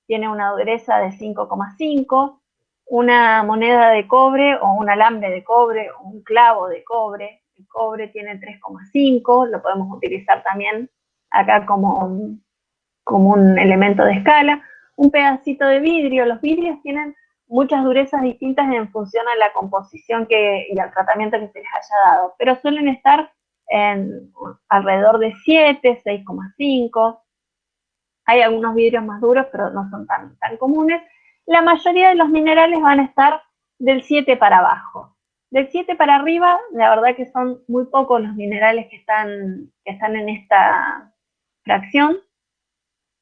tiene una dureza de 5,5, una moneda de cobre o un alambre de cobre o un clavo de cobre, el cobre tiene 3,5, lo podemos utilizar también acá como un elemento de escala. Un pedacito de vidrio, los vidrios tienen muchas durezas distintas en función a la composición y al tratamiento que se les haya dado, pero suelen estar en alrededor de 7, 6,5. Hay algunos vidrios más duros, pero no son tan comunes. La mayoría de los minerales van a estar del 7 para abajo. Del 7 para arriba, la verdad que son muy pocos los minerales que están en esta fracción,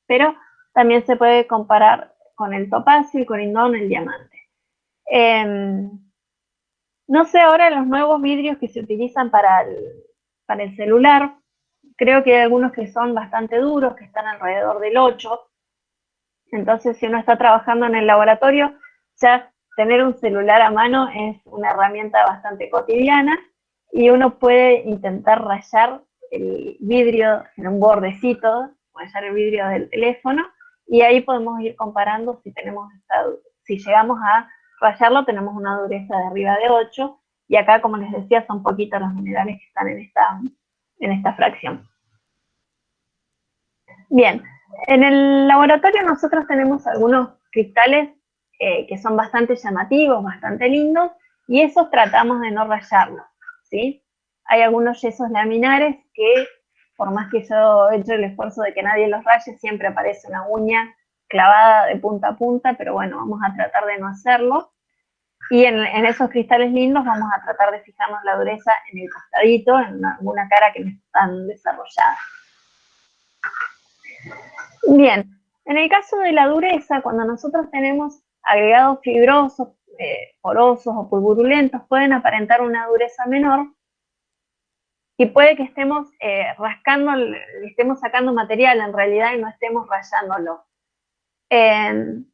pero también se puede comparar con el topacio, el corindón, el diamante. No sé ahora los nuevos vidrios que se utilizan para el celular, creo que hay algunos que son bastante duros, que están alrededor del 8, entonces si uno está trabajando en el laboratorio, ya tener un celular a mano es una herramienta bastante cotidiana y uno puede intentar rayar el vidrio en un bordecito, rayar el vidrio del teléfono, y ahí podemos ir comparando si llegamos a rayarlo, tenemos una dureza de arriba de 8, y acá, como les decía, son poquitos los minerales que están en esta fracción. Bien, en el laboratorio nosotros tenemos algunos cristales que son bastante llamativos, bastante lindos, y esos tratamos de no rayarlos, ¿sí? Hay algunos yesos laminares que, por más que yo he hecho el esfuerzo de que nadie los raye, siempre aparece una uña clavada de punta a punta, pero bueno, vamos a tratar de no hacerlo. Y en esos cristales lindos vamos a tratar de fijarnos la dureza en el costadito, en alguna cara que no está tan desarrollada. Bien, en el caso de la dureza, cuando nosotros tenemos agregados fibrosos, porosos o pulvurulentos pueden aparentar una dureza menor y puede que estemos rascando, estemos sacando material en realidad y no estemos rayándolo.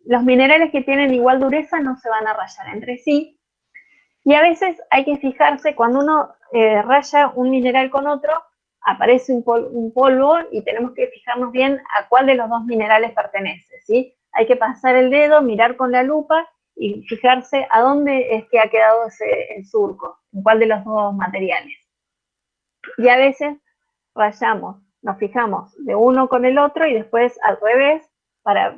Los minerales que tienen igual dureza no se van a rayar entre sí, y a veces hay que fijarse, cuando uno raya un mineral con otro, aparece un polvo y tenemos que fijarnos bien a cuál de los dos minerales pertenece, ¿sí? Hay que pasar el dedo, mirar con la lupa y fijarse a dónde es que ha quedado el surco, en cuál de los dos materiales. Y a veces rayamos, nos fijamos de uno con el otro y después al revés,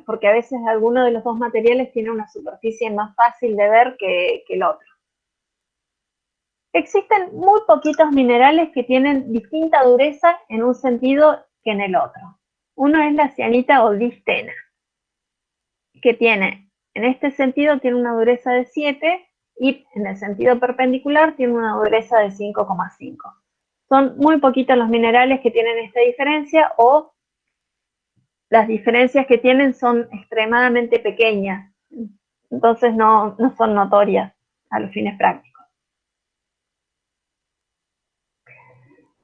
porque a veces alguno de los dos materiales tiene una superficie más fácil de ver que el otro. Existen muy poquitos minerales que tienen distinta dureza en un sentido que en el otro. Uno es la cianita o distena, que tiene, en este sentido, tiene una dureza de 7 y en el sentido perpendicular tiene una dureza de 5,5. Son muy poquitos los minerales que tienen esta diferencia, o las diferencias que tienen son extremadamente pequeñas, entonces no son notorias a los fines prácticos.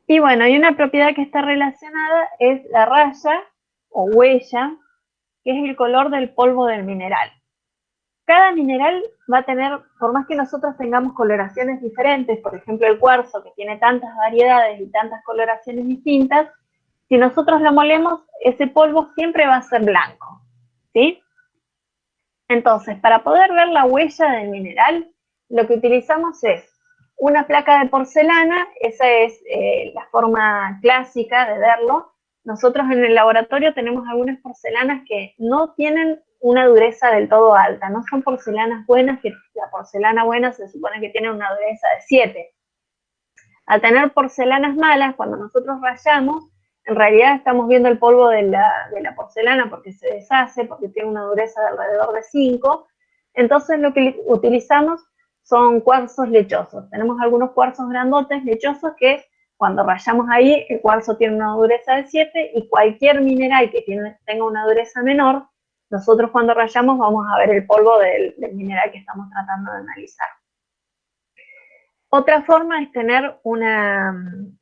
Y bueno, hay una propiedad que está relacionada, es la raya o huella, que es el color del polvo del mineral. Cada mineral va a tener, por más que nosotros tengamos coloraciones diferentes, por ejemplo el cuarzo, que tiene tantas variedades y tantas coloraciones distintas, si nosotros lo molemos, ese polvo siempre va a ser blanco, ¿sí? Entonces, para poder ver la huella del mineral, lo que utilizamos es una placa de porcelana, esa es la forma clásica de verlo. Nosotros en el laboratorio tenemos algunas porcelanas que no tienen una dureza del todo alta, no son porcelanas buenas, que la porcelana buena se supone que tiene una dureza de 7. Al tener porcelanas malas, cuando nosotros rayamos, en realidad estamos viendo el polvo de la porcelana porque se deshace, porque tiene una dureza de alrededor de 5. Entonces lo que utilizamos son cuarzos lechosos. Tenemos algunos cuarzos grandotes lechosos que cuando rayamos ahí, el cuarzo tiene una dureza de 7, y cualquier mineral que tenga una dureza menor, nosotros cuando rayamos vamos a ver el polvo del mineral que estamos tratando de analizar. Otra forma es tener un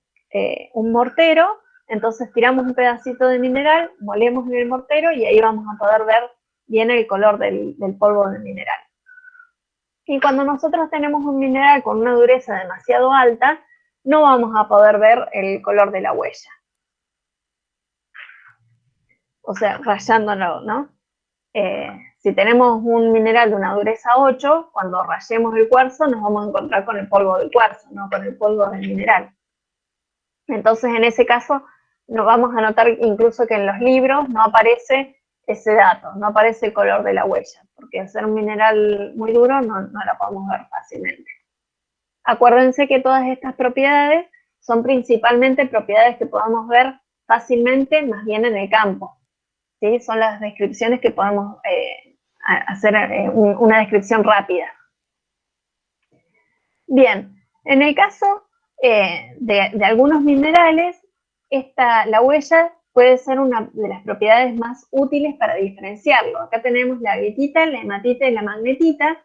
mortero. Entonces tiramos un pedacito de mineral, molemos en el mortero y ahí vamos a poder ver bien el color del polvo del mineral. Y cuando nosotros tenemos un mineral con una dureza demasiado alta, no vamos a poder ver el color de la huella. O sea, rayándolo, ¿no? Si tenemos un mineral de una dureza 8, cuando rayemos el cuarzo nos vamos a encontrar con el polvo del cuarzo, no con el polvo del mineral. Entonces, en ese caso, nos vamos a notar incluso que en los libros no aparece ese dato, no aparece el color de la huella, porque al ser un mineral muy duro no la podemos ver fácilmente. Acuérdense que todas estas propiedades son principalmente propiedades que podemos ver fácilmente, más bien en el campo, ¿sí? Son las descripciones que podemos hacer una descripción rápida. Bien, en el caso de algunos minerales, la huella puede ser una de las propiedades más útiles para diferenciarlo. Acá tenemos la aguetita, la hematita y la magnetita.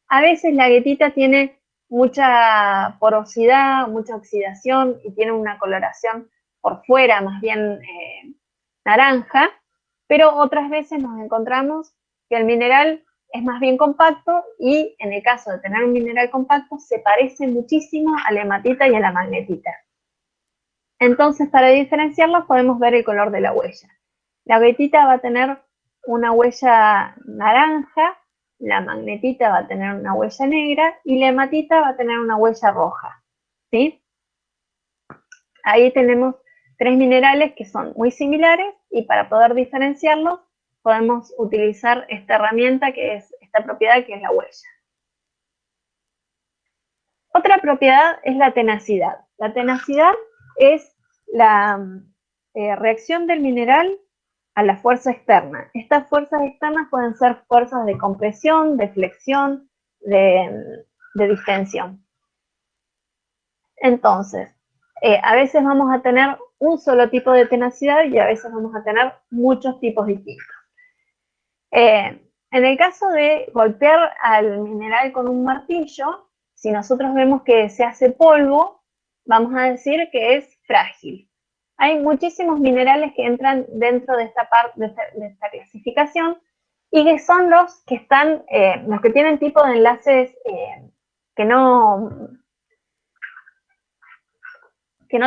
A veces la aguetita tiene mucha porosidad, mucha oxidación y tiene una coloración por fuera más bien naranja, pero otras veces nos encontramos que el mineral es más bien compacto, y en el caso de tener un mineral compacto se parece muchísimo a la hematita y a la magnetita. Entonces, para diferenciarlos podemos ver el color de la huella. La aguetita va a tener una huella naranja, la magnetita va a tener una huella negra y la hematita va a tener una huella roja, ¿sí? Ahí tenemos 3 minerales que son muy similares, y para poder diferenciarlos podemos utilizar esta herramienta, que es esta propiedad, que es la huella. Otra propiedad es la tenacidad. La tenacidad es la reacción del mineral a la fuerza externa. Estas fuerzas externas pueden ser fuerzas de compresión, de flexión, de distensión. Entonces, a veces vamos a tener un solo tipo de tenacidad y a veces vamos a tener muchos tipos distintos. En el caso de golpear al mineral con un martillo, si nosotros vemos que se hace polvo, vamos a decir que es frágil. Hay muchísimos minerales que entran dentro de esta clasificación y que son los que están, los que tienen tipo de enlaces que no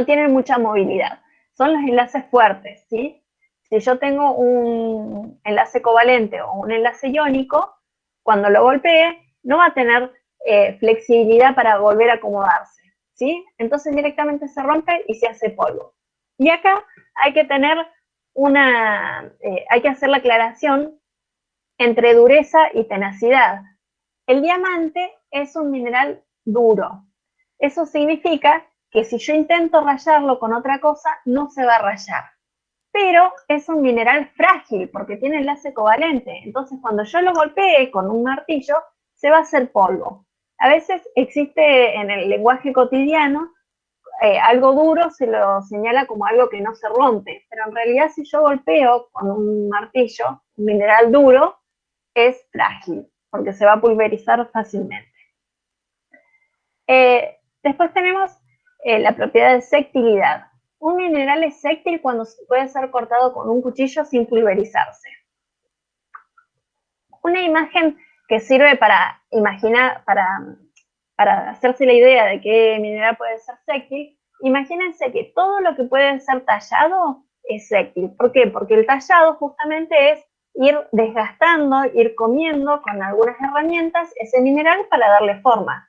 tienen mucha movilidad. Son los enlaces fuertes, ¿sí? Si yo tengo un enlace covalente o un enlace iónico, cuando lo golpee, no va a tener flexibilidad para volver a acomodarse, ¿sí? Entonces directamente se rompe y se hace polvo. Y acá hay que tener hay que hacer la aclaración entre dureza y tenacidad. El diamante es un mineral duro. Eso significa que si yo intento rayarlo con otra cosa, no se va a rayar. Pero es un mineral frágil porque tiene enlace covalente. Entonces, cuando yo lo golpee con un martillo, se va a hacer polvo. A veces existe en el lenguaje cotidiano algo duro se lo señala como algo que no se rompe, pero en realidad si yo golpeo con un martillo, un mineral duro, es frágil, porque se va a pulverizar fácilmente. Después tenemos la propiedad de sectilidad. Un mineral es séctil cuando puede ser cortado con un cuchillo sin pulverizarse. Una imagen que sirve para imaginar, para hacerse la idea de qué mineral puede ser séctil, imagínense que todo lo que puede ser tallado es séctil. ¿Por qué? Porque el tallado justamente es ir desgastando, ir comiendo con algunas herramientas ese mineral para darle forma.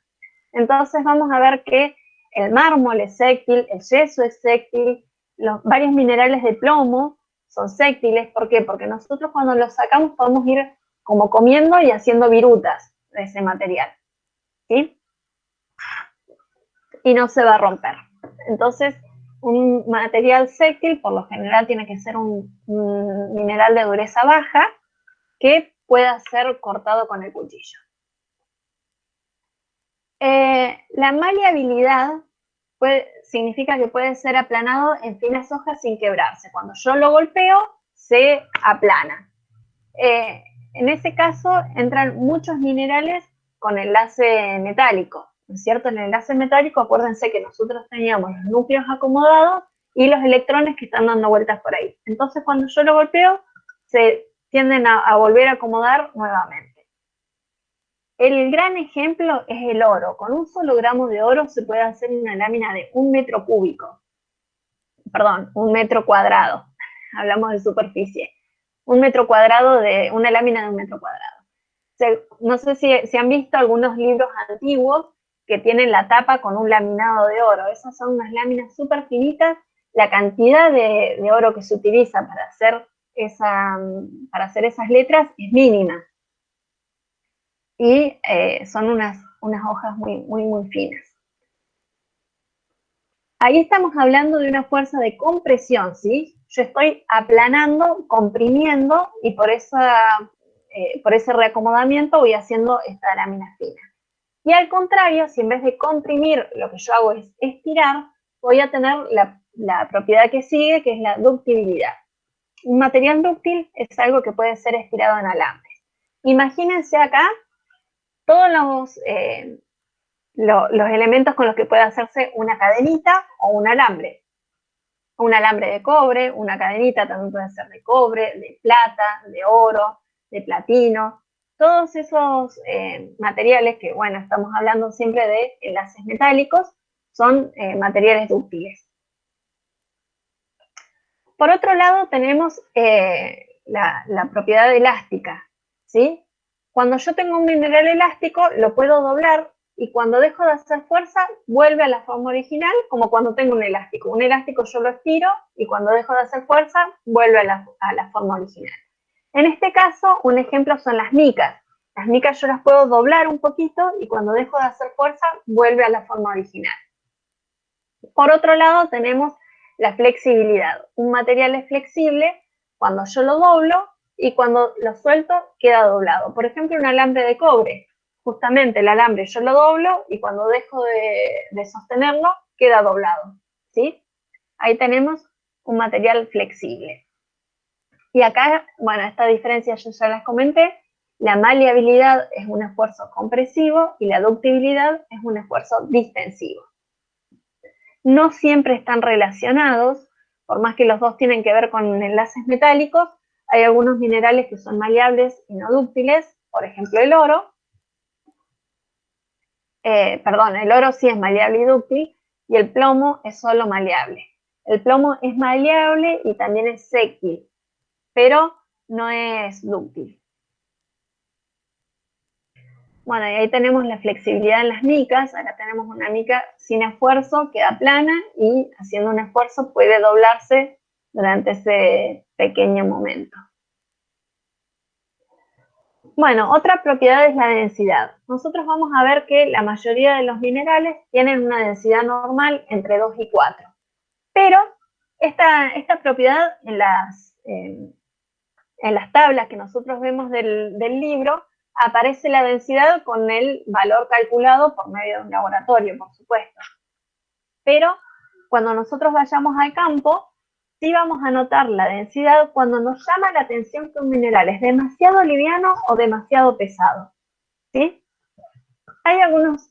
Entonces vamos a ver que el mármol es séctil, el yeso es séctil, los varios minerales de plomo son séctiles. ¿Por qué? Porque nosotros cuando los sacamos podemos ir como comiendo y haciendo virutas de ese material, ¿sí? Y no se va a romper. Entonces, un material séctil por lo general tiene que ser un mineral de dureza baja que pueda ser cortado con el cuchillo. La maleabilidad significa que puede ser aplanado en finas hojas sin quebrarse. Cuando yo lo golpeo, se aplana. En ese caso, entran muchos minerales con enlace metálico, ¿no es cierto? En el enlace metálico, acuérdense que nosotros teníamos los núcleos acomodados y los electrones que están dando vueltas por ahí. Entonces, cuando yo lo golpeo, se tienden a volver a acomodar nuevamente. El gran ejemplo es el oro. Con un solo gramo de oro se puede hacer una lámina de 1 metro cúbico. Perdón, 1 metro cuadrado. Hablamos de superficie. 1 metro cuadrado de una lámina de 1 metro cuadrado. No sé si han visto algunos libros antiguos que tienen la tapa con un laminado de oro. Esas son unas láminas súper finitas. La cantidad de oro que se utiliza para hacer esas letras es mínima. Y son unas hojas muy, muy, muy finas. Ahí estamos hablando de una fuerza de compresión, ¿sí? Yo estoy aplanando, comprimiendo, y por ese reacomodamiento voy haciendo esta lámina fina. Y al contrario, si en vez de comprimir lo que yo hago es estirar, voy a tener la propiedad que sigue, que es la ductibilidad. Un material dúctil es algo que puede ser estirado en alambres. Imagínense acá todos los elementos con los que puede hacerse una cadenita o un alambre. Un alambre de cobre, una cadenita también puede ser de cobre, de plata, de oro, de platino. Todos esos materiales que, bueno, estamos hablando siempre de enlaces metálicos, son materiales dúctiles. Por otro lado, tenemos la propiedad elástica, ¿sí? Cuando yo tengo un mineral elástico, lo puedo doblar y cuando dejo de hacer fuerza, vuelve a la forma original, como cuando tengo un elástico. Un elástico yo lo estiro y cuando dejo de hacer fuerza, vuelve a la forma original. En este caso, un ejemplo son las micas. Las micas yo las puedo doblar un poquito y cuando dejo de hacer fuerza, vuelve a la forma original. Por otro lado, tenemos la flexibilidad. Un material es flexible cuando yo lo doblo y cuando lo suelto queda doblado. Por ejemplo, un alambre de cobre. Justamente el alambre yo lo doblo y cuando dejo de sostenerlo queda doblado, ¿sí? Ahí tenemos un material flexible. Y acá, bueno, esta diferencia yo ya las comenté. La maleabilidad es un esfuerzo compresivo y la ductibilidad es un esfuerzo distensivo. No siempre están relacionados, por más que los dos tienen que ver con enlaces metálicos, hay algunos minerales que son maleables y no dúctiles, por ejemplo el oro. El oro sí es maleable y dúctil, y el plomo es solo maleable. El plomo es maleable y también es séptil, pero no es dúctil. Bueno, y ahí tenemos la flexibilidad en las micas. Acá tenemos una mica sin esfuerzo, queda plana y haciendo un esfuerzo puede doblarse durante ese pequeño momento. Bueno, otra propiedad es la densidad. Nosotros vamos a ver que la mayoría de los minerales tienen una densidad normal entre 2 y 4. Pero esta propiedad en las tablas que nosotros vemos del libro, aparece la densidad con el valor calculado por medio de un laboratorio, por supuesto. Pero cuando nosotros vayamos al campo, sí vamos a notar la densidad cuando nos llama la atención que un mineral es demasiado liviano o demasiado pesado, ¿sí? Hay algunos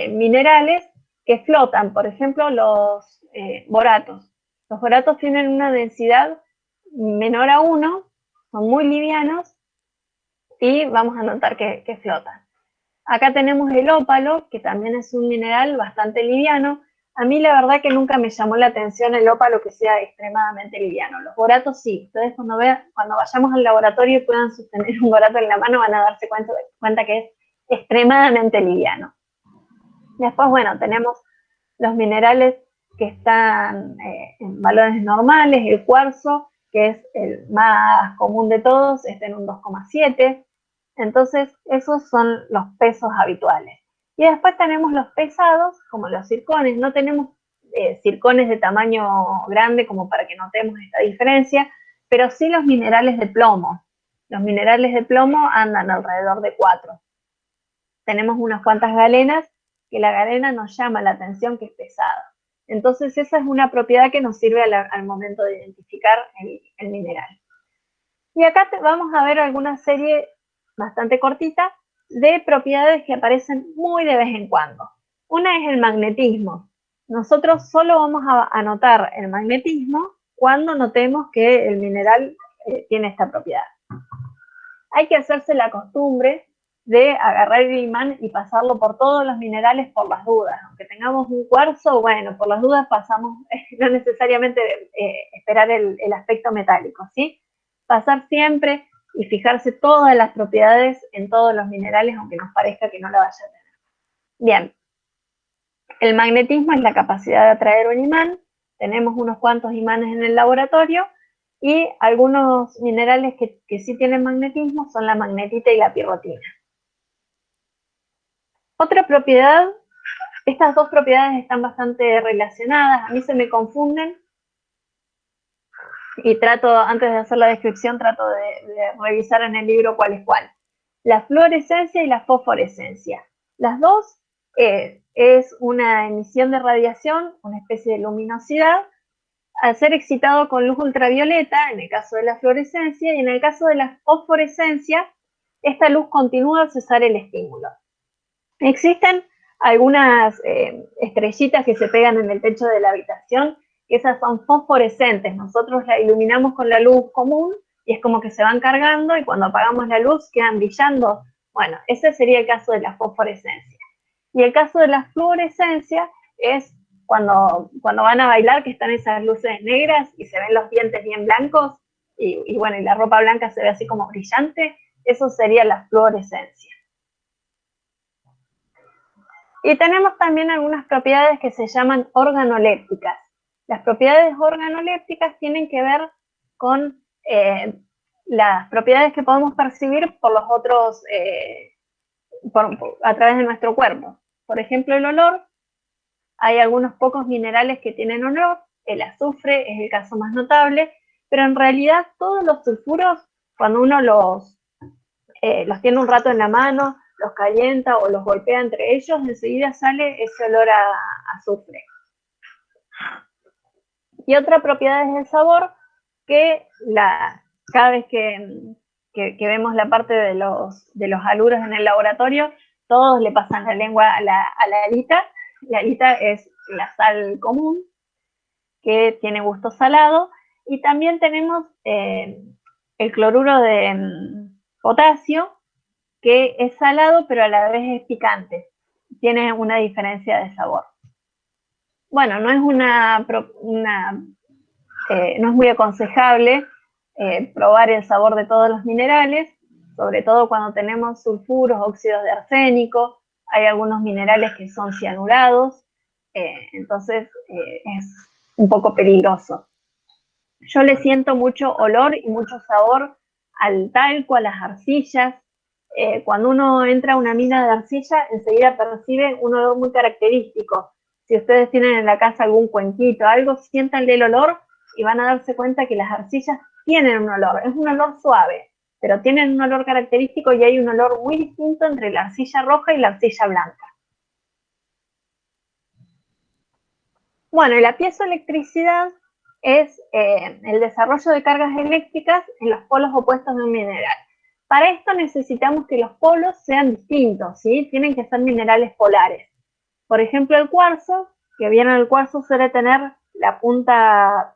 minerales que flotan, por ejemplo, los boratos. Los boratos tienen una densidad menor a 1, son muy livianos y vamos a notar que flotan. Acá tenemos el ópalo, que también es un mineral bastante liviano. A mí la verdad que nunca me llamó la atención el ópalo que sea extremadamente liviano. Los boratos sí. Ustedes cuando vayamos al laboratorio y puedan sostener un borato en la mano van a darse cuenta que es extremadamente liviano. Después, bueno, tenemos los minerales que están en valores normales, el cuarzo, que es el más común de todos, está en un 2,7. Entonces, esos son los pesos habituales. Y después tenemos los pesados, como los zircones. No tenemos zircones de tamaño grande como para que notemos esta diferencia, pero sí los minerales de plomo. Los minerales de plomo andan alrededor de 4. Tenemos unas cuantas galenas, que la galena nos llama la atención que es pesada. Entonces esa es una propiedad que nos sirve al momento de identificar el mineral. Y acá vamos a ver alguna serie bastante cortita de propiedades que aparecen muy de vez en cuando. Una es el magnetismo. Nosotros solo vamos a notar el magnetismo cuando notemos que el mineral tiene esta propiedad. Hay que hacerse la costumbre de agarrar el imán y pasarlo por todos los minerales por las dudas. Aunque tengamos un cuarzo, bueno, por las dudas pasamos, no necesariamente esperar el aspecto metálico, ¿sí? Pasar siempre y fijarse todas las propiedades en todos los minerales, aunque nos parezca que no la vaya a tener. Bien, el magnetismo es la capacidad de atraer un imán. Tenemos unos cuantos imanes en el laboratorio y algunos minerales que sí tienen magnetismo son la magnetita y la pirrotina. Otra propiedad, estas dos propiedades están bastante relacionadas, a mí se me confunden y antes de hacer la descripción, trato de revisar en el libro cuál es cuál. La fluorescencia y la fosforescencia. Las dos es una emisión de radiación, una especie de luminosidad, al ser excitado con luz ultravioleta, en el caso de la fluorescencia, y en el caso de la fosforescencia, esta luz continúa al cesar el estímulo. Existen algunas estrellitas que se pegan en el techo de la habitación, que esas son fosforescentes. Nosotros la iluminamos con la luz común y es como que se van cargando y cuando apagamos la luz quedan brillando. Bueno, ese sería el caso de la fosforescencia. Y el caso de la fluorescencia es cuando van a bailar, que están esas luces negras y se ven los dientes bien blancos y bueno, y la ropa blanca se ve así como brillante. Eso sería la fluorescencia. Y tenemos también algunas propiedades que se llaman organolépticas. Las propiedades organolépticas tienen que ver con las propiedades que podemos percibir por los otros, a través de nuestro cuerpo. Por ejemplo, el olor. Hay algunos pocos minerales que tienen olor. El azufre es el caso más notable, pero en realidad todos los sulfuros, cuando uno los tiene un rato en la mano, los calienta o los golpea entre ellos, enseguida sale ese olor a azufre. Y otra propiedad es el sabor, que cada vez que que vemos la parte de los haluros en el laboratorio, todos le pasan la lengua a la halita. La halita es la sal común, que tiene gusto salado, y también tenemos el cloruro de potasio, que es salado, pero a la vez es picante. Tiene una diferencia de sabor. Bueno, no es no es muy aconsejable probar el sabor de todos los minerales, sobre todo cuando tenemos sulfuros, óxidos de arsénico, hay algunos minerales que son cianurados, entonces es un poco peligroso. Yo le siento mucho olor y mucho sabor al talco, a las arcillas. Cuando uno entra a una mina de arcilla, enseguida percibe un olor muy característico. Si ustedes tienen en la casa algún cuenquito, algo, siéntanle el olor y van a darse cuenta que las arcillas tienen un olor. Es un olor suave, pero tienen un olor característico y hay un olor muy distinto entre la arcilla roja y la arcilla blanca. Bueno, y la piezoelectricidad es el desarrollo de cargas eléctricas en los polos opuestos de un mineral. Para esto necesitamos que los polos sean distintos, ¿sí? Tienen que ser minerales polares. Por ejemplo, el cuarzo, que bien el cuarzo suele tener la punta,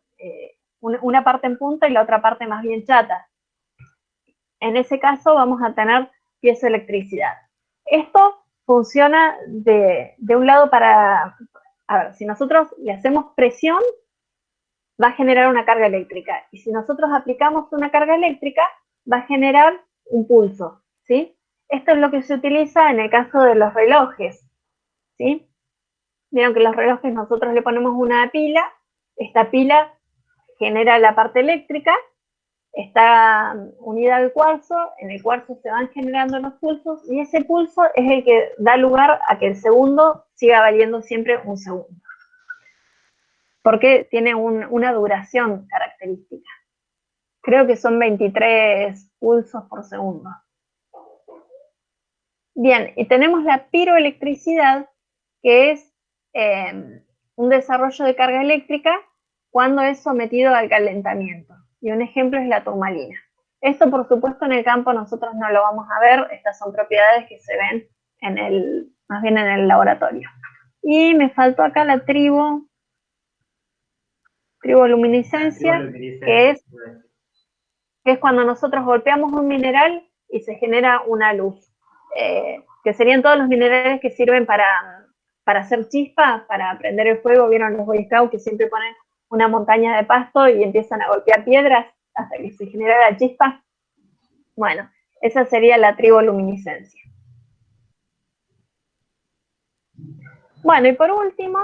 una parte en punta y la otra parte más bien chata. En ese caso vamos a tener piezoelectricidad. Esto funciona de un lado para... A ver, si nosotros le hacemos presión, va a generar una carga eléctrica. Y si nosotros aplicamos una carga eléctrica, va a generar un pulso, ¿sí? Esto es lo que se utiliza en el caso de los relojes, ¿sí? Vieron que los relojes nosotros le ponemos una pila, esta pila genera la parte eléctrica, está unida al cuarzo, en el cuarzo se van generando los pulsos y ese pulso es el que da lugar a que el segundo siga valiendo siempre un segundo. Porque tiene una duración característica. Creo que son 23 pulsos por segundo. Bien, y tenemos la piroelectricidad, que es un desarrollo de carga eléctrica cuando es sometido al calentamiento. Y un ejemplo es la turmalina. Esto, por supuesto, en el campo nosotros no lo vamos a ver. Estas son propiedades que se ven más bien en el laboratorio. Y me faltó acá la triboluminiscencia, que es cuando nosotros golpeamos un mineral y se genera una luz. Que serían todos los minerales que sirven para hacer chispas, para prender el fuego. ¿Vieron los Boy Scouts que siempre ponen una montaña de pasto y empiezan a golpear piedras hasta que se genera la chispa? Bueno, esa sería la triboluminiscencia. Bueno, y por último,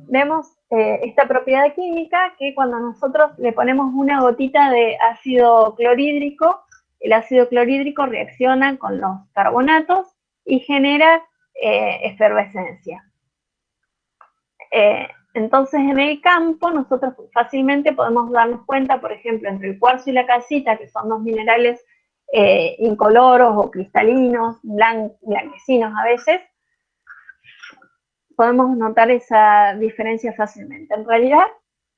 vemos esta propiedad química que cuando nosotros le ponemos una gotita de ácido clorhídrico, el ácido clorhídrico reacciona con los carbonatos y genera efervescencia. Entonces, en el campo, nosotros fácilmente podemos darnos cuenta, por ejemplo, entre el cuarzo y la calcita, que son dos minerales incoloros o cristalinos, blanquecinos a veces, podemos notar esa diferencia fácilmente. En realidad,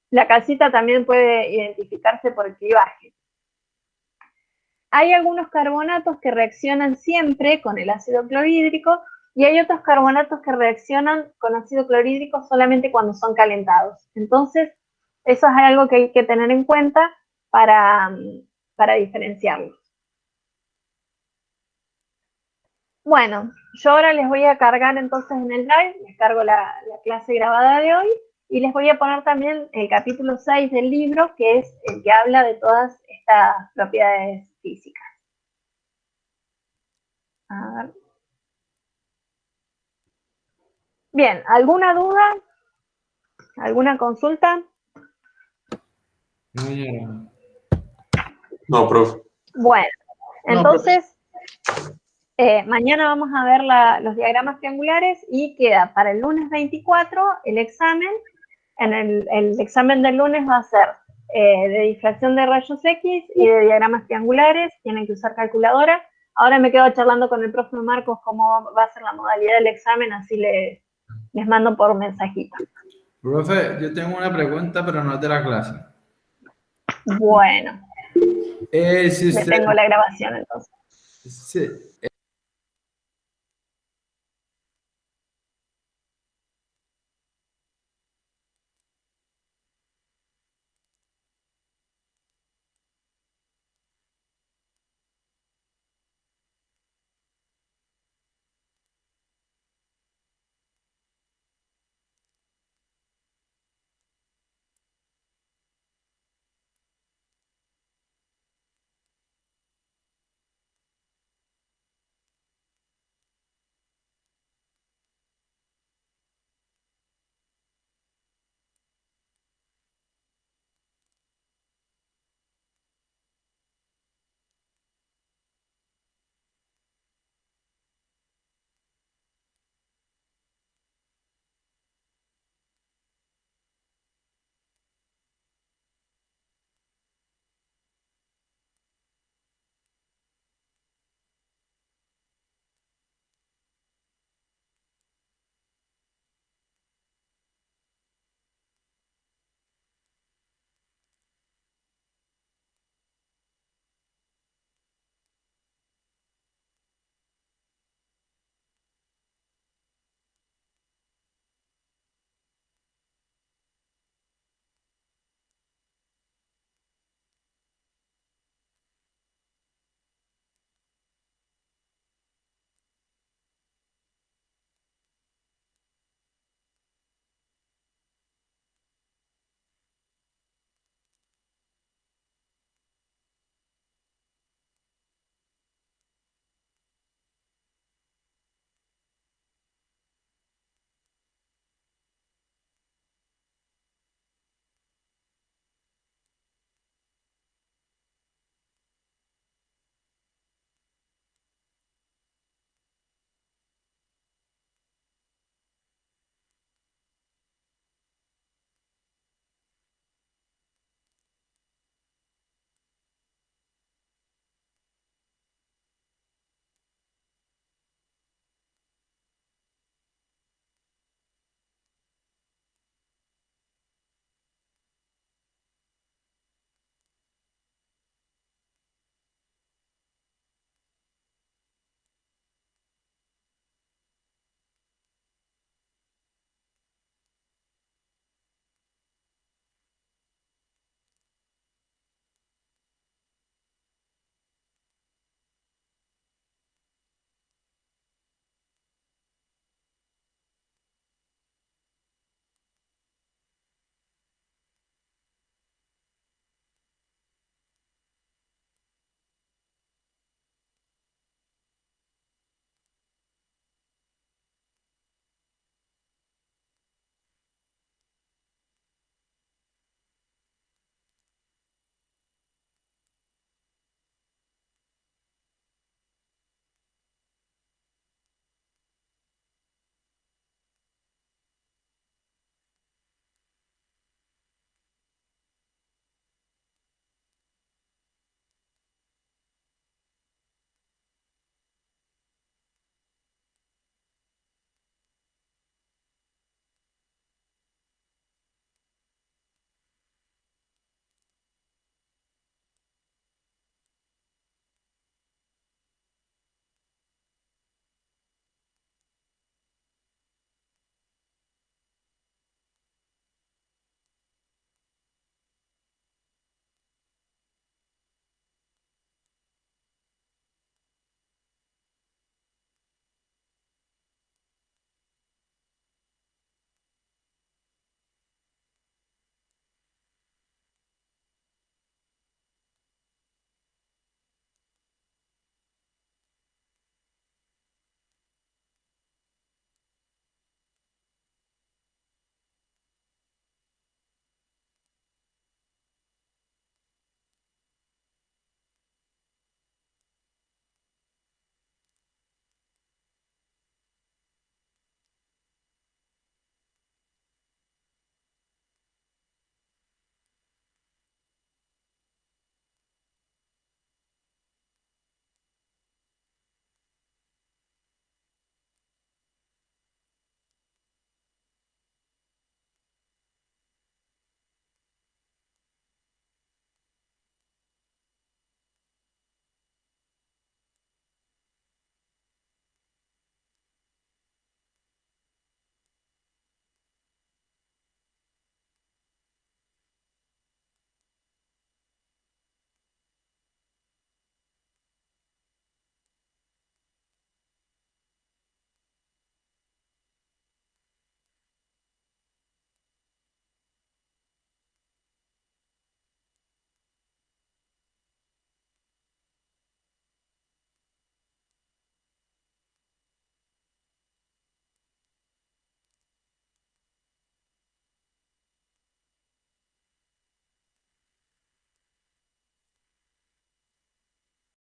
la calcita también puede identificarse por el clivaje. Hay algunos carbonatos que reaccionan siempre con el ácido clorhídrico y hay otros carbonatos que reaccionan con ácido clorhídrico solamente cuando son calentados. Entonces, eso es algo que hay que tener en cuenta para diferenciarlos. Bueno, yo ahora les voy a cargar entonces en el Drive, les cargo la clase grabada de hoy y les voy a poner también el capítulo 6 del libro, que es el que habla de todas estas propiedades físicas. A ver. Bien, ¿alguna duda? ¿Alguna consulta? No, profe. Bueno, entonces mañana vamos a ver los diagramas triangulares y queda para el lunes 24 el examen. El examen del lunes va a ser de difracción de rayos X y de diagramas triangulares. Tienen que usar calculadora. Ahora me quedo charlando con el profe Marcos cómo va a ser la modalidad del examen, así les mando por mensajito. Profe, yo tengo una pregunta, pero no es de la clase. Bueno. Detengo la grabación entonces. Sí.